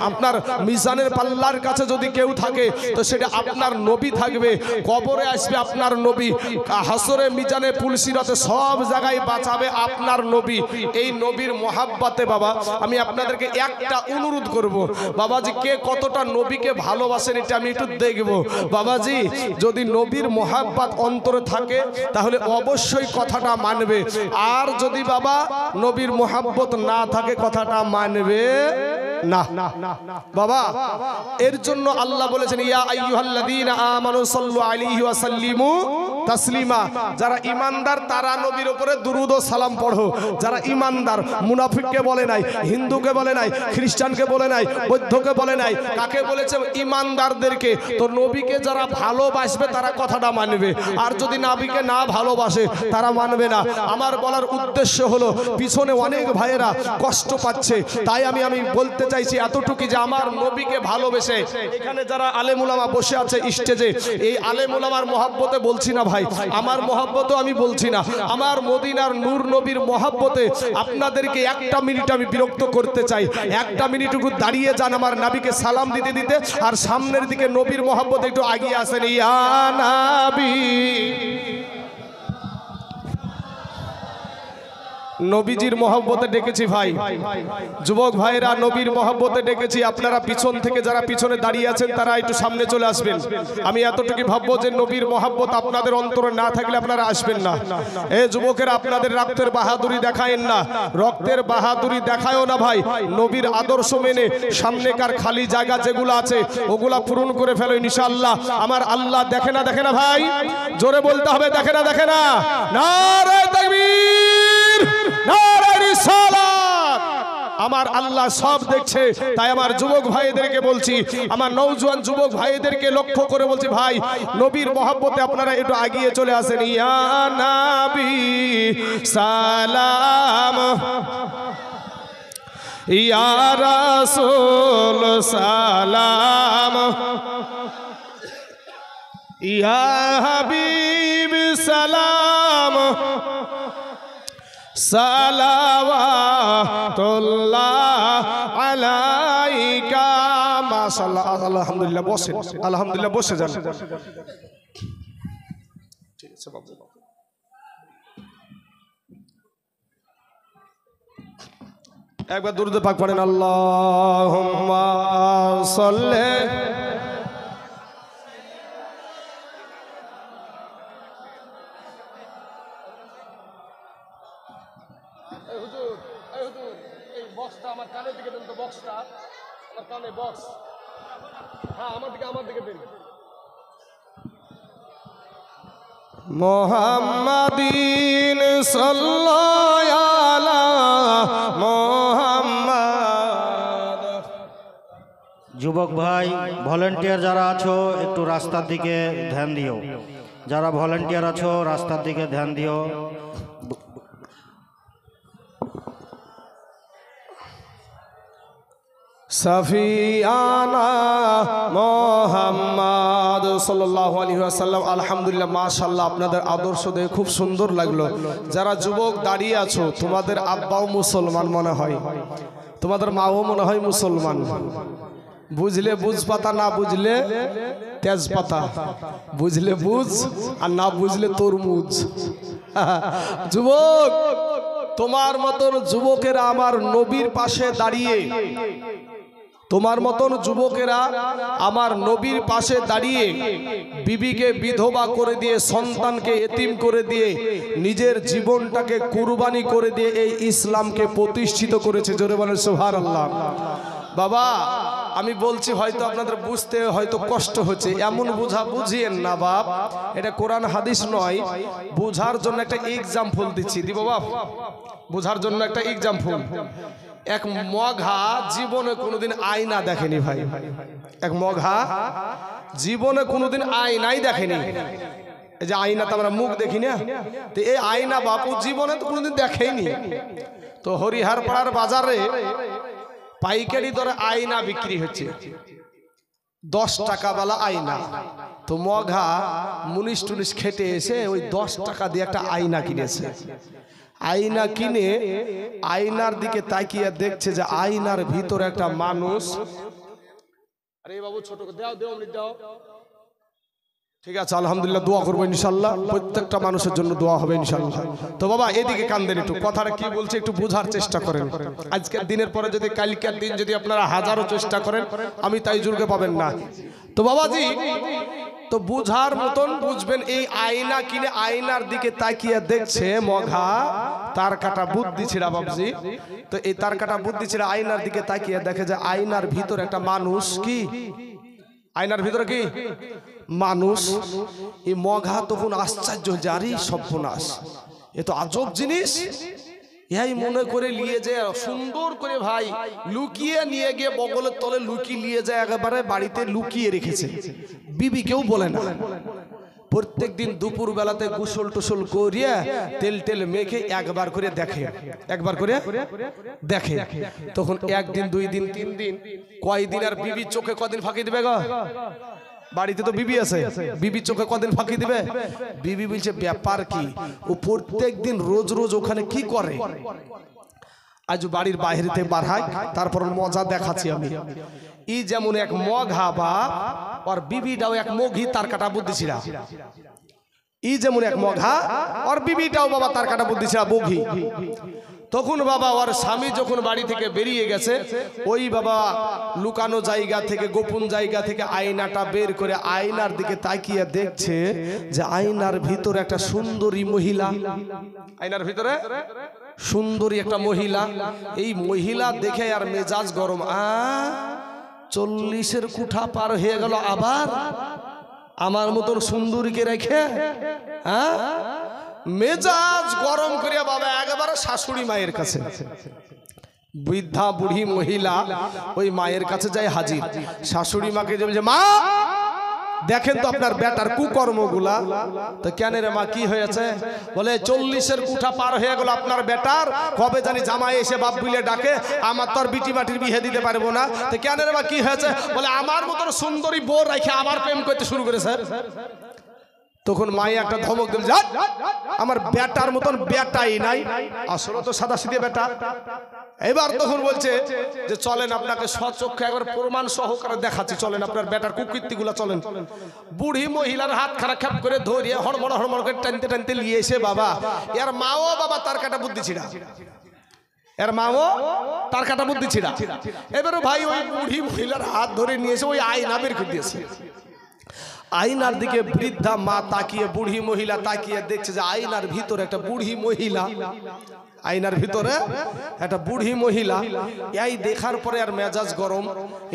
আপনার মিজানের পাল্লার কাছে যদি কেউ থাকে, তো সেটা আপনার নবী থাকবে। কবরে আসবে আপনার নবী, হাসরে মিজানে পুলসিরতে সব জায়গায় বাঁচাবে আপনার নবী। এই নবীর মোহাব্বতে বাবা, আমি আপনাদেরকে একটা অনুরোধ করব, বাবাজি কে কতটা নবীকে ভালোবাসেন এটা আমি একটু দেখব। বাবাজি, যদি নবীর মোহাব্বত অন্তরে থাকে, তাহলে অবশ্যই কথাটা মানবে, আর যদি বাবা নবীর মোহাব্বত না থাকে, কথাটা মানবে না। বাবা, এর জন্য আল্লাহ বলেছেন, ইয়া আইয়ুহাল্লাযীনা আমানু সাল্লু আলাইহি ওয়া সাল্লিমু তাসলিমা। যারা ঈমানদার তারা নবীর উপরে দুরূদ ও সালাম পড়ো। যারা ঈমানদার, মুনাফিককে বলে নাই, হিন্দুকে বলে নাই, খ্রিস্টানকে বলে নাই, বৌদ্ধকে বলে নাই, কাকে বলেছে? ঈমানদারদেরকে। তো নবীকে যারা ভালোবাসবে তারা কথাটা মানবে, আর যদি নবীকে না ভালোবাসে তারা মানবে না। আমার বলার উদ্দেশ্য হলো, পিছনে অনেক ভাইয়েরা কষ্ট পাচ্ছে, তাই আমি বলতে চাইছি এতটুকু যে আমার নবীকে ভালোবেসে, এখানে যারা আলেম উলামা বসে আছে স্টেজে, এই আলেম উলামার মহব্বতে বলছি না ভাই, আমার মহব্বতও আমি বলছি না, আমার মদিনার নূর নবীর মহব্বতে আপনাদেরকে একটা মিনিট আমি বিরক্ত করতে চাই। একটা মিনিট একটু দাঁড়িয়ে যান আমার নবীকে সালাম দিতে দিতে, আর সামনের দিকে নবীর মহব্বতে একটু এগিয়ে আসেন। ইয়া নবী, নবীজির মহব্বতে ডেকেছি ভাই, যুবক ভাইরা নবীর মহব্বতে ডেকেছি। আপনারা পিছন থেকে যারা পিছনে দাঁড়িয়ে আছেন তারা একটু সামনে চলে আসবেন। আমি এতটুকু ভাববো যে নবীর মহব্বত আপনাদের অন্তরে না থাকলে আপনারা আসবেন না। এ যুবকেরা, আপনাদের রক্তের বাহাদুরি দেখায়েন না, রক্তের বাহাদুরি দেখায়ও না ভাই। নবীর আদর্শ মেনে সামনেকার খালি জায়গা যেগুলো আছে ওগুলা পূরণ করে ফেলো ইনশাআল্লাহ। আমার আল্লাহ দেখে না ভাই, জোরে বলতে হবে, দেখে না। নারে তাকবীর, নারে রিসালাত। আমার আল্লাহ সব দেখছে, তাই আমার যুবক ভাইদেরকে বলছি, আমার নওজোয়ান যুবক ভাইদেরকে লক্ষ্য করে বলছি, ভাই নবীর মহব্বতে আপনারা একটু এগিয়ে চলে আসেন। ইয়া নবী সালাম, ইয়া রাসূল সালাম, ইয়া হাবিব সালাম, সালাওয়াতুল্লাহ আলাইকা। মাশাআল্লাহ, আলহামদুলিল্লাহ, বসেন, আলহামদুলিল্লাহ, বসে যান। ঠিক আছে বাবু, একবার দুরূদ পাক পড়েন। আল্লাহুম্মা সাল্লি আমার কানের দিকে দেন তো, বক্সটা আমার কানে, বক্স, হ্যাঁ আমার দিকে দেন। মুহাম্মাদিন সাল্লাল্লাহু আলা মুহাম্মাদ। যুবক ভাই, ভলান্টিয়ার যারা আছো একটু রাস্তার দিকে ধ্যান দিও। যারা ভলান্টিয়ার আছো রাস্তার দিকে ধ্যান দিও। সাফিয়ানা মুহাম্মদ সাল্লাল্লাহু আলাইহি ওয়াসাল্লাম। আলহামদুলিল্লাহ, মাশাআল্লাহ, আপনাদের আদর্শ দেখে খুব সুন্দর লাগলো। যারা যুবক দাঁড়িয়ে আছো, তোমাদের আব্বাও মুসলমান মনে হয়, তোমাদের মাও মনে হয় মুসলমান। বুঝলে বুঝ পাতা, না বুঝলে তেজপাতা, বুঝলে বুঝ আর না বুঝলে তরমুজ। যুবক, তোমার মতন যুবকেরা আমার নবীর পাশে দাঁড়িয়ে, তোমার মতন যুবকেরা আমার নবীর পাশে দাঁড়িয়ে বিবিকে বিধবা করে দিয়ে, সন্তানকে এতিম করে দিয়ে, নিজের জীবনটাকে কুরবানি করে দিয়ে এই ইসলামকে প্রতিষ্ঠিত করেছে। জোরে বলেন সুবহানাল্লাহ। বাবা, আমি বলছি হয়তো আপনাদের বুঝতে হয়তো কষ্ট হচ্ছে, এমন বুঝা বুঝিয়েন না বাপ, এটা কোরআন হাদিস নয়, বুঝার জন্য একটা এক্সাম্পল দিচ্ছি। দিব বাপ, বুঝার জন্য একটা এক্সাম্পল। এক মঘা জীবনে কোনোদিন আয়না দেখেনি ভাই, এক মঘা জীবনে কোনোদিন আয়নাই দেখেনি। এই যে আয়নাতে আমরা মুখ দেখি না, তো এই আয়না বাপু জীবনে তো কোনোদিন দেখেনি। তো হরিহার পাড়ার বাজারে পাইকারি দরে আয়না বিক্রি হচ্ছে, 10 টাকাওয়ালা আয়না। তো মঘা মুনিশ টুনিশ খেটে এসে ওই 10 টাকা দিয়ে একটা আয়না কিনেছে। আয়না কিনে আয়নার দিকে তাকিয়ে দেখছে যে আয়নার ভিতরে একটা মানুষ। আরে বাবু ছোট দাও দাও দাও, ঠিক আছে আলহামদুলিল্লাহ, দোয়া করবো ইনশাল্লাহ, প্রত্যেকটা মানুষের জন্য দোয়া হবে ইনশাল্লাহ। তো বাবা এদিকে কান দেন, একটু কথাটা কি বলছে একটু বোঝার চেষ্টা করেন। আজকের দিনের পরে যদি কালকের দিন যদি আপনারা হাজারো চেষ্টা করেন, আমি তাই জুড়কে পাবেন না। তো বাবাজি, তো বুঝার মতন বুঝবেন। এই আয়না কিনে আয়নার দিকে তাকিয়ে দেখছে মঘা, তার কাটা বুদ্ধি ছিড়া বাবজি। তো এই তার কাটা বুদ্ধি ছিড়া আয়নার দিকে তাকিয়ে দেখে যে আয়নার ভিতরে একটা মানুষ। কি আয়নার ভিতরে কি মানুষ? এই মঘা তখন আশ্চর্য, জারি সর্বনাশ, এ তো আজব জিনিস। এই মনে করে নিয়ে যায় সুন্দর করে ভাই লুকিয়ে নিয়ে গিয়ে বগলের তলে লুকিয়ে নিয়ে যায়, একেবারে বাড়িতে লুকিয়ে রেখেছে, বিবি কেউ বলে না। প্রত্যেক দিন দুপুর বেলাতে গোসল টোসল করিয়া তেল টেল মেখে একবার করে দেখে, একবার করে দেখে। তখন একদিন, 2 দিন, 3 দিন, কয়দিন আর বিবির চোখে কদিন ফাঁকি দিবে গো? বাড়িতে তো বিবি আছে, বিবির চোখে কদিন ফাঁকি দিবে? বিবি বলছে ব্যাপার কি, ও প্রত্যেক দিন রোজ রোজ ওখানে কি করে? আজ বাড়ির বাইরেতে বার হয়, তারপর মজা দেখাচ্ছি আমি। ই যেমন এক মঘা বাপ, আর বিবিটাও এক মঘি, তার কাটা বুদ্ধি ছিড়া। ই যেমন এক মঘা, আর বিবিটাও বাবা তার কাটা বুদ্ধি ছিড়া, বঘি। তখন বাবা ওর স্বামী যখন বাড়ি থেকে বেরিয়ে গেছে, ওই বাবা লুকানো জায়গা থেকে, গোপন জায়গা থেকে আয়নাটা বের করে আয়নার দিকে তাকিয়ে দেখছে যে আয়নার ভিতরে একটা সুন্দরী মহিলা। আয়নার ভিতরে সুন্দরী একটা মহিলা। এই মহিলা দেখে আর মেজাজ গরম। 40-এর কুঠা পার হয়ে গেল, আবার আমার মতন সুন্দরীকে রেখে। মেজাজ গরম করিয়া বাবা একেবারে শাশুড়ি মায়ের কাছে, বৃদ্ধা বুড়ি মহিলা ওই মায়ের কাছে যায় হাজির। শাশুড়ি মাকে যে মা দেখেন তো আপনার বেটার কুকর্মগুলা। তো কেন রে মা, কি হয়েছে? বলে 40-এর কুঠা পার হয়ে গেল আপনার বেটার, কবে জানি জামাই এসে বাপ বুলে ডাকে, আমার তোর বিটি বাটির বিয়ে দিতে পারবো না। তো কেন রে মা, কি হয়েছে? বলে আমার মতন সুন্দরী বউ রেখে আবার প্রেম করতে শুরু করেছে। তখন মাই একটা ধমক দিল, আমার বেটার মতন বেটাই নাই, আসলে তো সাদা সিধে বেটা। এবার তখন বলছে যে চলেন আপনাকে সচক্ষে একবার প্রমাণ সহকারে দেখাচ্ছি, চলেন আপনার বেটার কুকীর্তিগুলা চলেন। বুড়ি মহিলার হাত খারাপ খ্যাপ করে ধরিয়ে হড়মড় হড়মড় করে টানতে টানতে নিয়ে এসে বাবা, এর মাও বাবা তার কাটা বুদ্ধি ছিড়া, এর মাও তার কাটা বুদ্ধি ছিড়া। এবারে ভাই ওই বুড়ি মহিলার হাত ধরে নিয়ে এসে ওই আয়না বের করে দিয়েছে। আয়নার দিকে বৃদ্ধা মা তাকিয়ে, বুড়ি মহিলা তাকিয়ে দেখছে যে আয়নার ভিতরে একটা বুড়ি মহিলা, আয়নার ভিতরে একটা বুড়ি মহিলা। এই দেখার পরে আর মেজাজ গরম,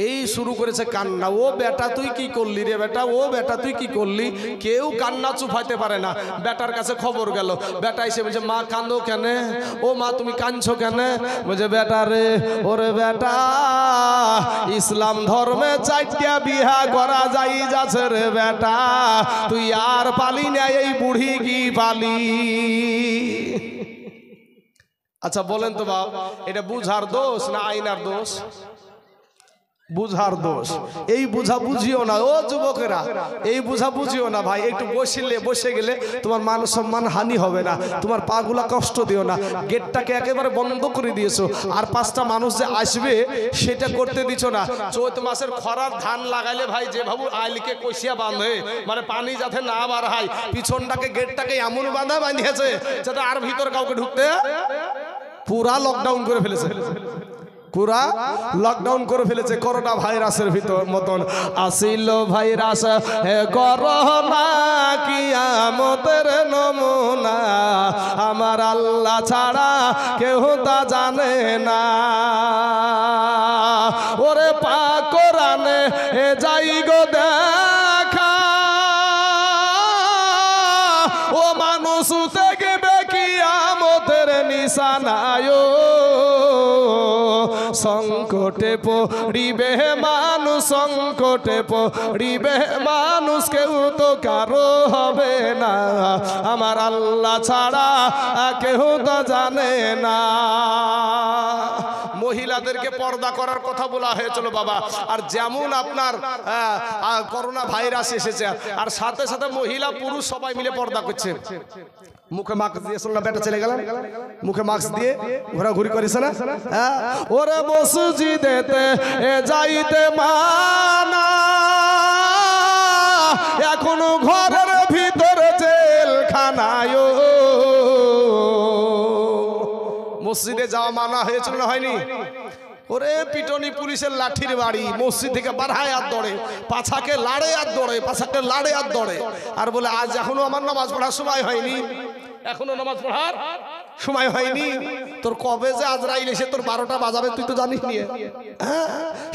এই শুরু করেছে কান্না। ও বেটা তুই কি করলি রে বেটা, ও বেটা তুই কি করলি? কেউ কান্না চুপাইতে পারে না। বেটার কাছে খবর গেল, বেটা এসে বলছে মা কান্দো কেন? ও মা তুমি কাঁদছো কেন? বলছে বেটা রে, ওরে বেটা ইসলাম ধর্মে 4টা বিহা করা যাই যাচ্ছে রে বেটা, তুই আর পালি না, এই বুড়ি কি পালি? আচ্ছা বলেন তো বাপ, এটা বুঝার দোষ না আইনার দোষ? বুঝার দোষ। এই বুঝা বুঝিও না ও যুবকেরা, এই বুঝা বুঝিও না ভাই। একটু বসে গেলে তোমার মান সম্মান হানি হবে না, তোমার পাগুলা কষ্ট দিও না। গেটটাকে একেবারে বন্ধ করে দিয়েছো, আর 5টা মানুষ যে আসবে সেটা করতে দিছো না। চৈত মাসের খরার ধান লাগাইলে ভাই যে ভাবু আইলিকে কষিয়া বাঁধে, মানে পানি যাতে না বার হয়, পিছনটাকে গেটটাকে এমন বাঁধিয়েছে যাতে আর ভিতর কাউকে ঢুকতে, পুরা লকডাউন করে ফেলেছে, পুরা লকডাউন করে ফেলেছে। করোনা ভাইরাসের ভিতর মতন আসিল ভাইরাস করোনা কিয়ামতের নমুনা, আমার আল্লাহ ছাড়া কেউ তা জানে না। ওরে পাক কোরআনে যাই গো দেখা, ও মানুষ দেখবে কিয়ামতের নিশানায়, সংকটে পড়িবে মানুষ, সংকটে পড়িবে মানুষ, কেউ তো কারো হবে না, আমার আল্লাহ ছাড়া কেউ তো জানে না। মহিলাদেরকে পর্দা করার কথা বলা হয়েছিল বাবা। আর যেমন আপনার করোনা ভাইরাস এসেছে, আর সাথে সাথে মহিলা পুরুষ সবাই মিলে পর্দা করছে। মুখে মাস্ক দিয়ে শুনলাম বেটা চলে গেলেন, মুখে মাস্ক দিয়ে ঘোরাঘুরি করেছে না। ওরে মসজিদেতে যাইতে মানা, এখনো ঘরের ভিতর জেলখানায়। মসজিদে যাওয়া মানা হয়েছিল না হয়নি? ওরে পিটনি পুলিশের লাঠির বাড়ি, মসজিদ থেকে বাড়ায় আর দৌড়ে, পাছাকে লাড়ে আর দৌড়ে, পাছাকে লাড়ে আর দৌড়ে, আর বলে আজ এখনো আমার নামাজ পড়ার সময় হয়নি, এখনো নামাজ পড়ার সময় হয়নি। তোর কবে যে আজরাইল এসে তোর 12টা বাজাবে তুই তো জানিস নি।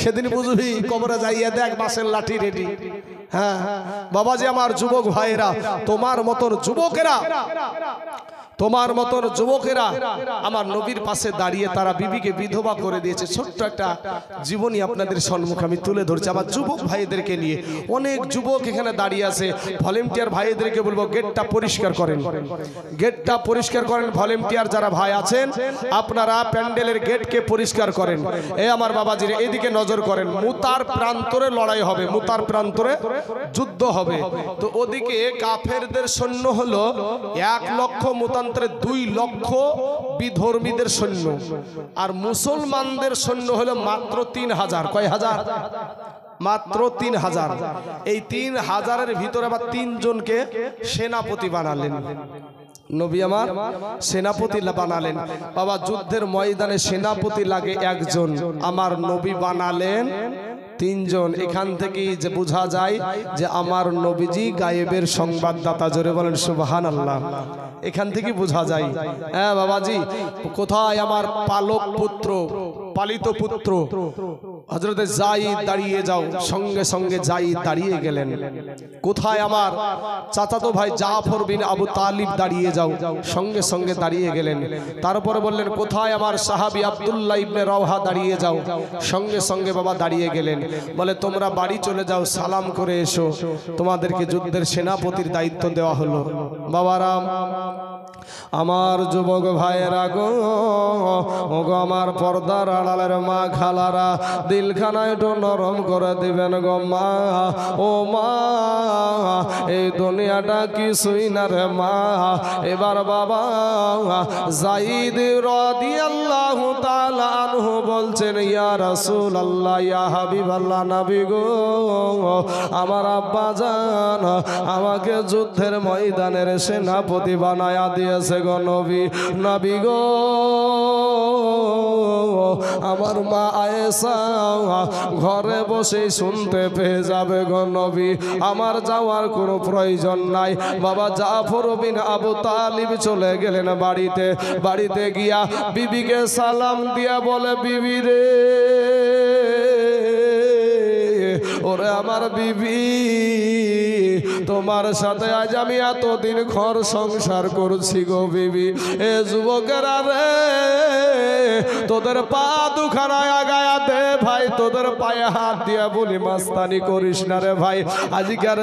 সেদিন বুঝবি, কবরে যাইয়া দেখ বাসের লাঠি রেডি। হ্যাঁ বাবাজি আমার যুবক ভাইয়েরা, তোমার মতন যুবকেরা, তোমার মতন যুবকেরা আমার নবীর পাশে দাঁড়িয়ে তারা বিবিকে বিধবা করে দিয়েছে। ছোট্ট একটা জীবনী আপনাদের সম্মুখে আমি তুলে ধরছি আমার যুবক ভাইদেরকে নিয়ে। অনেক যুবক এখানে দাঁড়িয়ে আছে, ভলেন্টিয়ার ভাইদেরকে বলবো গেটটা পরিষ্কার করেন, গেটটা পরিষ্কার করেন। ভলেন্টিয়ার যারা ভাই আছেন আপনারা প্যান্ডেলের গেটকে পরিষ্কার করেন। এই আমার বাবাজিরা এদিকে নজর করেন, মুতার প্রান্তরে লড়াই হবে, মুতার প্রান্তরে যুদ্ধ হবে। তো ওদিকে কাফেরদের সৈন্য হলো 1 লক্ষ, মুতান্তরে 2 লক্ষ বিধর্মীদের সৈন্য, আর মুসলমানদের সৈন্য হলো মাত্র 3000। কয় হাজার? মাত্র 3000। এই 3000-এর ভিতরে আবার 3 জনকে সেনাপতি বানালেন নবী, আমার সেনাপতি বানালেন। বাবা যুদ্ধের ময়দানে সেনাপতি লাগে 1 জন, আমার নবী বানালেন 3 জন। এখান থেকেই যে বোঝা যায় যে আমার নবীজি গায়েবের সংবাদদাতা। জোরে বলেন সুবহানাল্লাহ। এখান থেকে বোঝা যায়। হ্যাঁ বাবাজি, কোথায় আমার পালক পুত্র, পালিত পুত্র হযরতে যায়েদ দাঁড়িয়ে যাও, সঙ্গে সঙ্গে যায়েদ দাঁড়িয়ে গেলেন। কোথায় আমার চাচাতো ভাই জাফর বিন আবু তালিব দাঁড়িয়ে যাও, সঙ্গে সঙ্গে দাঁড়িয়ে গেলেন। তারপরে বললেন কোথায় আমার সাহাবী আব্দুল্লাহ ইবনে রাওহা দাঁড়িয়ে যাও, সঙ্গে সঙ্গে বাবা দাঁড়িয়ে গেলেন। বলে তোমরা বাড়ি চলে যাও, সালাম করে এসো, তোমাদেরকে যুদ্ধের সেনাপতির দায়িত্ব দেওয়া হলো। বাবারাম, আমার যুবক ভাইয়েরা গো, ওগো আমার পর্দার আড়ালের মা খালারা, দিলখানা একটু নরম করে দিবেন গো মা। ও মা, এই দুনিয়াটা কিছুই না রে মা। এবার বাবা যায়েদ রাদিয়াল্লাহু তাআলা আনহু বলছেন, ইয়া রাসূলুল্লাহ, ইয়া হাবিবাল্লাহ, নবী গো, আমার আব্বা জান আমাকে যুদ্ধের ময়দানের সেনাপতি বানায়া দিয়েছে গো নবী। নবী গো, আমার মা আয়েশা ঘরে বসে শুনতে পেয়ে যাবে গো নবী, আমার যাওয়ার কোনো প্রয়োজন নাই। বাবা জাফর বিন আবু তালিব চলে গেলেন বাড়িতে। বাড়িতে গিয়া বিবিকে সালাম দিয়া বলে, বিবি রে, ওরে আমার বিবি, তোমার সাথে আজ আমি এতদিন ঘর সংসার করছি গো বিবি। এ যুবকেরা রে, তোদের পা দুখানা আগায়া দে ভাই, তোদের পায়ে হাত দিয়া বলি মাস্তানি করিস না রে ভাই। আজকের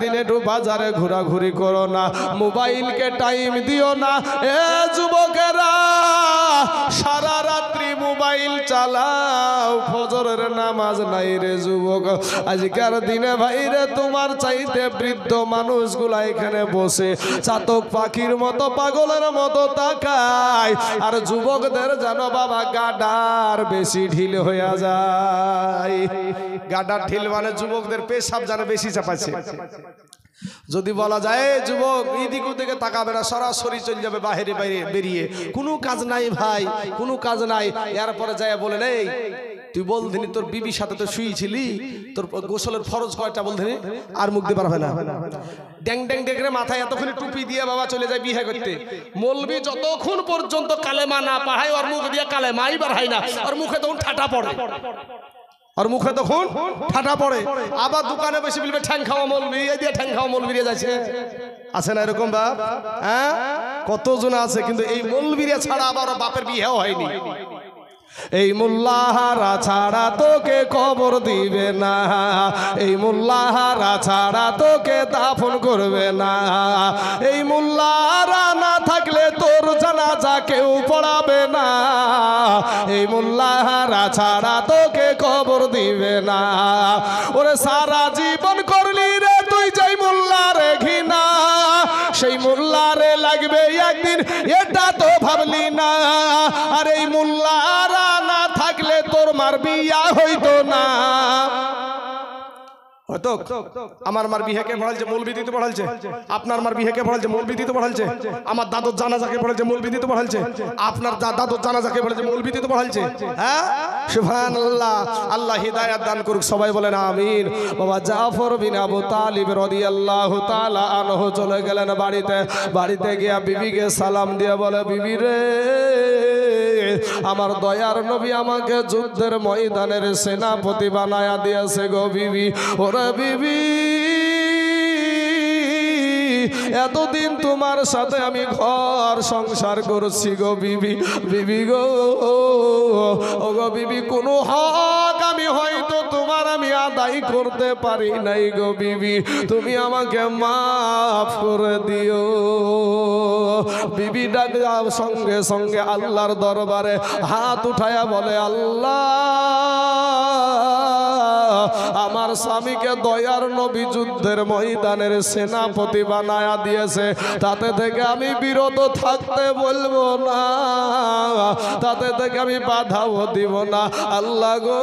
দিনে একটু বাজারে ঘোরাঘুরি করো না, মোবাইলকে টাইম দিও না। এ যুবকেরা, সারা রাত্রি মোবাইল চালাও, ফজরের নামাজ নাই রে যুবক। আজকের দিনে ভাইরে তোমার চাইতে বৃদ্ধ মানুষগুলা এখানে বসে চাতক পাখির মতো পাগলের মতো তাকায়, আর যুবকদের যেন বাবা গাডার বেশি ঢিল হয়ে যায়। গাডার ঢিল মানে যুবকদের পেশাব যেন বেশি চাপাচ্ছে। যদি বলা যায় যুবক এদিক ওদিকে তাকাবে না, সরাসরি চলে যাবে বাইরে বাইরে বেরিয়ে, কোনো কাজ নাই ভাই, কোনো কাজ নাই। এরপরে যায় বলে নেই তুই বলদিনি তোর বিবির সাথে তো শুয়েছিলি, তোর গোসলের ফরজ কয়টা বলদিনি, আর মুখ দিয়ে পারবে না। ড্যাং ড্যাং ডেকে মাথায় এতক্ষণ টুপি দিয়ে বাবা চলে যায় বিয়ে করতে। মৌলবি যতক্ষণ পর্যন্ত কালেমা না পাহায় ওর মুখ দিয়ে কালেমাই বার হয় না, ওর মুখে তখন ঠাটা পড়ে, আর মুখে তখন ঠাটা পড়ে। আবার দোকানে বসে বলবে ঠ্যাং খাওয়া মৌলবি, এই দিয়ে ঠ্যাং খাওয়া মৌলবি যাচ্ছে। আছে না এরকম বাপ? হ্যাঁ, কতজন আছে। কিন্তু এই মৌলবিরা ছাড়া আবার বাপের বিয়েও হয়নি। এই মোল্লাহারা ছাড়া তোকে কবর দিবে না, এই মোল্লাহারা ছাড়া তোকে দাফন করবে না, এই মোল্লাহারা না থাকলে তোর জানাজা কেউ পড়াবে না, এই মোল্লাহারা ছাড়া তোকে কবর দিবে না। ওরে সারা জীবন করলি রে তুই যাই মোল্লারে ঘৃণা, সেই মোল্লারে লাগবে একদিন এটা তো ভাবলি না। আর এই মোল্লারা না থাকলে তোর মার বিয়া হইতো না। হয়তো আমার মার বিহেকে পড়ালছে মৌলবি দিতে পড়ালছে, আপনার মার বিহেকে পড়ালছে মৌলবি দিতে পড়ালছে, আমার দাদুর জানাজাকে পড়ালছে মৌলবি দিতে পড়ালছে, আপনার দাদুর জানাজাকে পড়ালছে মৌলবি দিতে পড়ালছে। হ্যাঁ, সুবহানাল্লাহ। আল্লাহ হিদায়াত দান করুক, সবাই বলেন আমিন। বাবা জাফর বিন আবু তালিব রাদিয়াল্লাহু তাআলা আনহু চলে গেলেন বাড়িতে। বাড়িতে গিয়া বিবিকে সালাম দিয়ে বলে, বিবি রে, আমার দয়ার নবী আমাকে যুদ্ধের ময়দানের সেনাপতি বানায়া দিয়েছে গো বিবি। ওরে বিবি, এতদিন তোমার সাথে আমি ঘর সংসার করছি গো বিবি। বিবি গো, ও গো বিবি, কোনো হক আমি হয়তো তোমার আমি আদায় করতে পারি নাই গো বিবি, তুমি আমাকে মাফ করে দিও। বিবি ডাক সঙ্গে সঙ্গে আল্লাহর দরবারে হাত উঠায়া বলে, আল্লাহ, আমার স্বামীকে দয়ার নবী যুদ্ধের ময়দানের সেনাপতি বানায়া দিয়েছে, তাতে থেকে আমি বিরত থাকতে বলবো না, তাতে থেকে আমি বাধাও দিব না। আল্লাহ গো,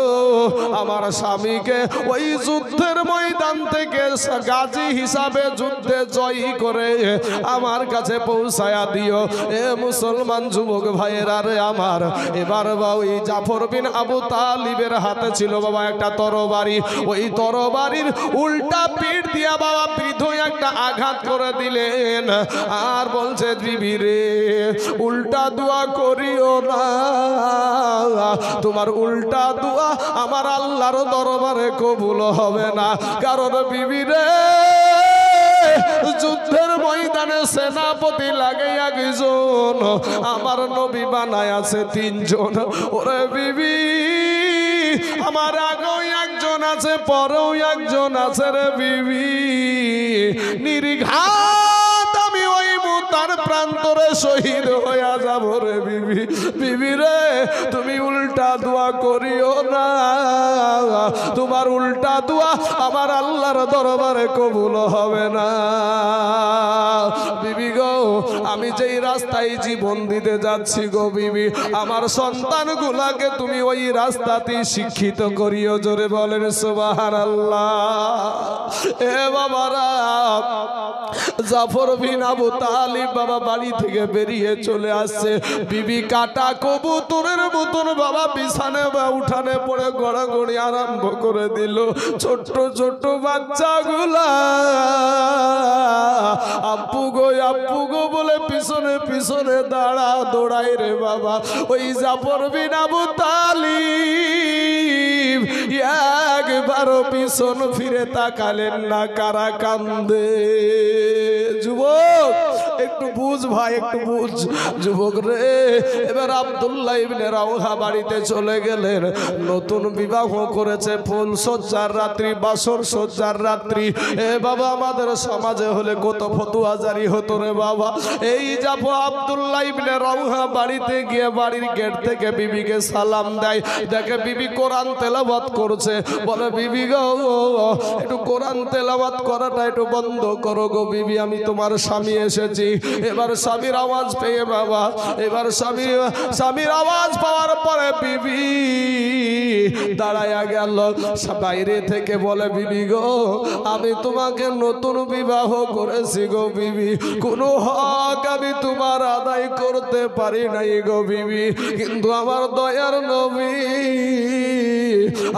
আমার স্বামীকে ওই যুদ্ধের ময়দান থেকে গাজী হিসাবে যুদ্ধে জয়ী করে আমার কাছে পৌঁছায়া দিও। এ মুসলমান যুবক ভাইয়েরা রে আমার, এবার ওই জাফর বিন আবু তালিবের হাতে ছিল বাবা একটা তরবারি। ওই তরবারির উল্টা পিঠ দিয়া বাবা বৃদ্ধ একটা আঘাত করে দিলেন, আর বলছে, বিবি রে, উল্টা দোয়া করিও না, তোমার উল্টা দোয়া আমার আল্লাহর দরবারে কবুল হবে না। কারণ বিবি রে, যুদ্ধের ময়দানে সেনাপতি লাগে একজন, আমার নবী বানায় আছে তিনজন। ওরে বিবি, আমার আগেও একজন আছে, পরেও একজন আছে রে বিবি, নির্ঘাত আমি ওই মুতার প্রান্তরে শহীদ হইয়া যাব রে বিবি। বিবি রে, তুমি উল্টা দোয়া করিও না, তোমার উল্টা দোয়া আমার আল্লাহর দরবারে কবুল হবে না। বিবি গো, আমি যেই রাস্তায় জীবন দিতে যাচ্ছি গো বিবি, আমার সন্তানগুলাকে তুমি ওই রাস্তাতেই শিক্ষিত করিও। জোরে বলেন সুবহানাল্লাহ। এ বাবারা, জাফর বিন আবু তালিব বাবা বাড়ি থেকে বেরিয়ে চলে আসছে। বিবি কাটা কবুতরের মতন বাবা বিছানে বা উঠানে পড়ে গড়াগড়ি আরম্ভ করে দিল। ছোট্ট ছোট্ট বাচ্চাগুলা আব্বু গো বলে পিছনে পিছনে দৌড়াই রে বাবা। ওই জাফর বিন আবু তালিব হাবিব একবারও পিছন ফিরে তাকালেন না। কারা কান্দে? যুবক একটু বুঝ ভাই, একটু বুঝ যুবক রে। এবার আব্দুল্লাহ ইবনে রাওহা বাড়িতে চলে গেলেন। নতুন বিবাহ করেছে, ফুল সজ্জার রাত্রি, বাসর সজ্জার রাত্রি। এ বাবা, আমাদের সমাজে হলে কত ফতুয়া জারি হতো রে বাবা। এই যাবো আব্দুল্লাহ ইবনে রাওহা বাড়িতে গিয়ে বাড়ির গেট থেকে বিবিকে সালাম দেয়। দেখে বিবি কোরআন তেলাওয়াত করছে। বলে বিবি গো, একটু কোরআন তেলাওয়াত করাটা একটু বন্ধ করো গো বিবি, আমি তোমার স্বামী এসেছি। এবার স্বামীর আওয়াজ পেয়ে বাবা, এবার স্বামীর আওয়াজ পাওয়ার পরে বিবি দাঁড়ায়া গেল। বাইরে থেকে বলে বিবি গো, আমি তোমাকে নতুন বিবাহ করেছি গো বিবি, কোনো হক আমি তোমার আদায় করতে পারি নাই গো বিবি, কিন্তু আমার দয়ার নবী,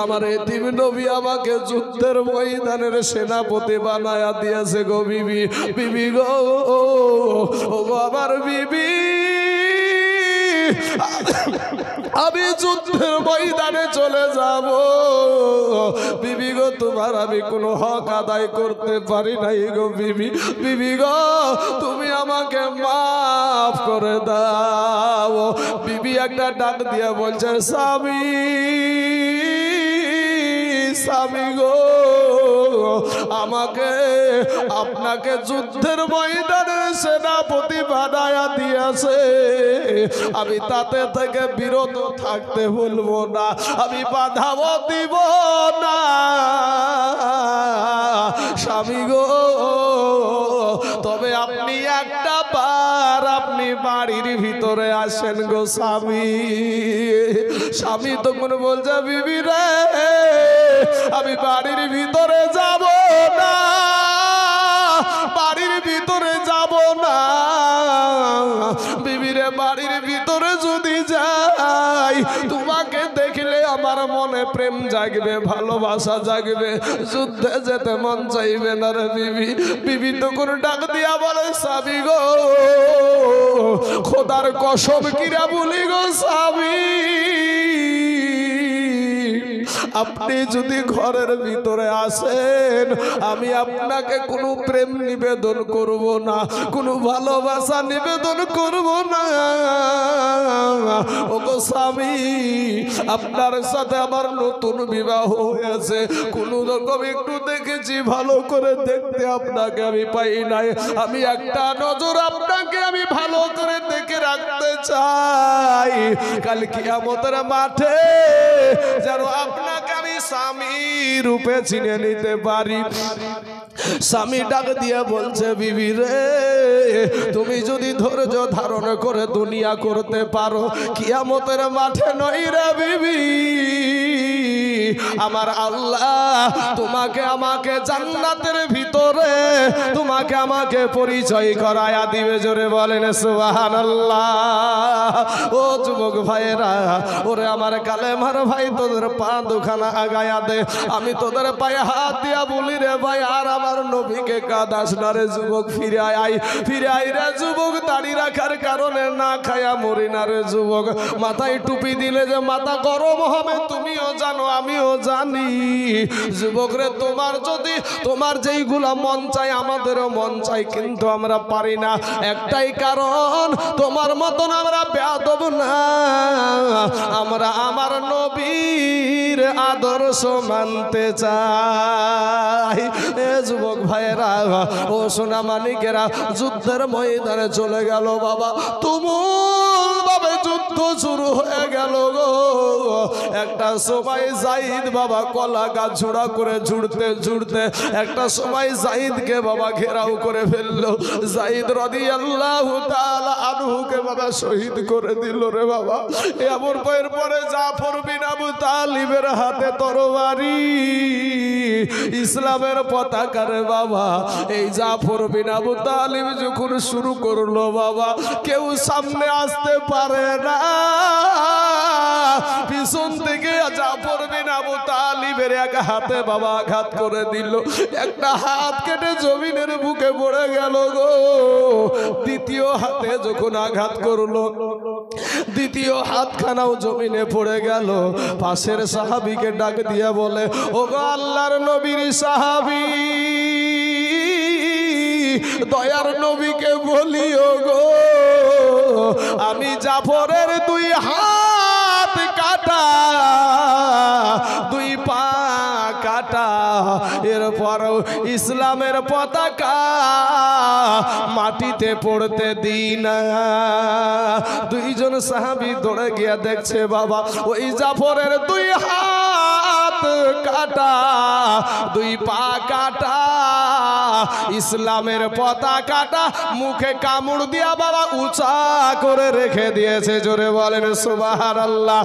আমার এতিম নবী আমাকে যুদ্ধের ময়দানের সেনাপতি বানায়া দিয়েছে গো বিবি। বিবি গো, ও গো আমার বিবি, আমি যুদ্ধের ময়দানে চলে যাব বিবি গো, তোমার আমি কোনো হক আদায় করতে পারি নাই গো বিবি। বিবি গো, তুমি আমাকে মাফ করে দাও। বিবি একটা ডাক দিয়ে বলছে, স্বামী, স্বামী গো, আমাকে আপনাকে যুদ্ধের ময়দানে সেনাপতি বানায়া দিয়েছে, আমি তাতে থেকে বিরত থাকতে বলবো না, আমি বাধাও দিব না। স্বামী গো, তবে আপনি একটা বার আপনি বাড়ির ভিতরে আসেন গো স্বামী। স্বামী তখন বলছে, বিবি রে, আমি বাড়ির ভিতরে যাব না, বাড়ির ভিতরে যাব না। বিবি রে, বাড়ির ভিতরে যদি যাই, তোমাকে দেখলে আমার মনে প্রেম জাগবে, ভালোবাসা জাগবে, যুদ্ধে যেতে মন চাইবে না রে বিবি। বিবি তখন ডাক দিয়া বলে, স্বামী গো, খোদার কসম কিরা বলি গো স্বামী, আপনি যদি ঘরের ভিতরে আসেন, আমি আপনাকে কোনো প্রেম নিবেদন করব না, কোনো ভালোবাসা নিবেদন করব না। ওগো স্বামী, আপনার সাথে আমার নতুন বিবাহ হয়েছে, কোন রকম একটু দেখেছি, ভালো করে দেখতে আপনাকে আমি পাই নাই, আমি একটা নজর আপনাকে আমি ভালো করে দেখে রাখতে চাই, কাল কিয়ামতের মাঠে যেন আপনাকে আমি স্বামী রূপে চিনে নিতে পারি। স্বামী ডাক দিয়ে বলছে, বিবি রে, তুমি যদি ধৈর্য ধারণ করে দুনিয়া করতে পারো, কিয়ামতের মাঠে নই রে বিবি, আমার আল্লাহ তোমাকে আমাকে জান্নাতের ভিতরে তোমাকে আমাকে পরিচয় করায়া দিবে। জোরে বলেন সুবহানাল্লাহ। ও যুবক ভাইরা, ওরে আমার কালেমার ভাই, তোদের পা দুখানা আগায়া দে, আমি তোদের পায়ে হাত দিয়া বলি রে ভাই, আর আমার নবীকে কাঁদাস না রে যুবক, ফিরে আয়, ফিরে আয় রে যুবক, দাড়ি রাখার কারণে না খায়া মরি না রে যুবক, মাথায় টুপি দিলে যে মাথা গরম হবে তুমিও জানো, আমিও জানি। যুবক রে, তোমার যদি তোমার যেইগুলা মন চাই আমাদেরও মন চাই, কিন্তু আমরা পারি না, একটাই কারণ, তোমার মতন আমরা বেয়াদব না, আমরা আমার নবীর আদর্শ মানতে চাই। এ যুবক ভাইয়েরা, ও সোনা মানিকেরা, যুদ্ধের ময়দানে চলে গেল বাবা, তুমুল ভাবে যুদ্ধ শুরু হয়ে গেল গো। একটা সময় জাহিদ বাবা কলা গাছ ঝোড়া করে ঝুড়তে ঝুড়তে একটা সময় জাহিদকে বাবা ঘেরাও করে ফেললো। জাহিদ রাদিয়াল্লাহু তাআলা আনহুকে বাবা শহীদ করে দিল রে বাবা। এমন পরে জাফর বিন আবু তালিবের হাতে তরবারি, ইসলামের পতাকা রে বাবা এই জাফর বিন আবু তালিব যখন শুরু করলো বাবা কেউ সামনে আসতে পারে না পিছন থেকে জাফর বিন আবু তালিবের এক হাতে বাবা আঘাত করে দিল একটা হাত কেটে জমিনের বুকে পড়ে গেল গো দ্বিতীয় হাতে যখন আঘাত করলো দ্বিতীয় হাতখানাও জমিনে পড়ে গেল পাশের সাহাবীকে ডাক দিয়া বলে ও গো আল্লাহর নবীর সাহাবী দয়ার নবীকে বলিও গো আমি জাফরের দুই হাত কাটা দুই পা কাটা এরপরও ইসলামের পতাকা মাটিতে পড়তে দিই না দুইজন সাহাবী দৌড়ে গিয়া দেখছে বাবা ওই জাফরের দুই হাত কাটা দুই পা কাটা ইসলামের পতাকাটা মুখে কামড় দিয়া বাবা উঁচা করে রেখে দিয়েছে জোরে বলেন সুবহানাল্লাহ।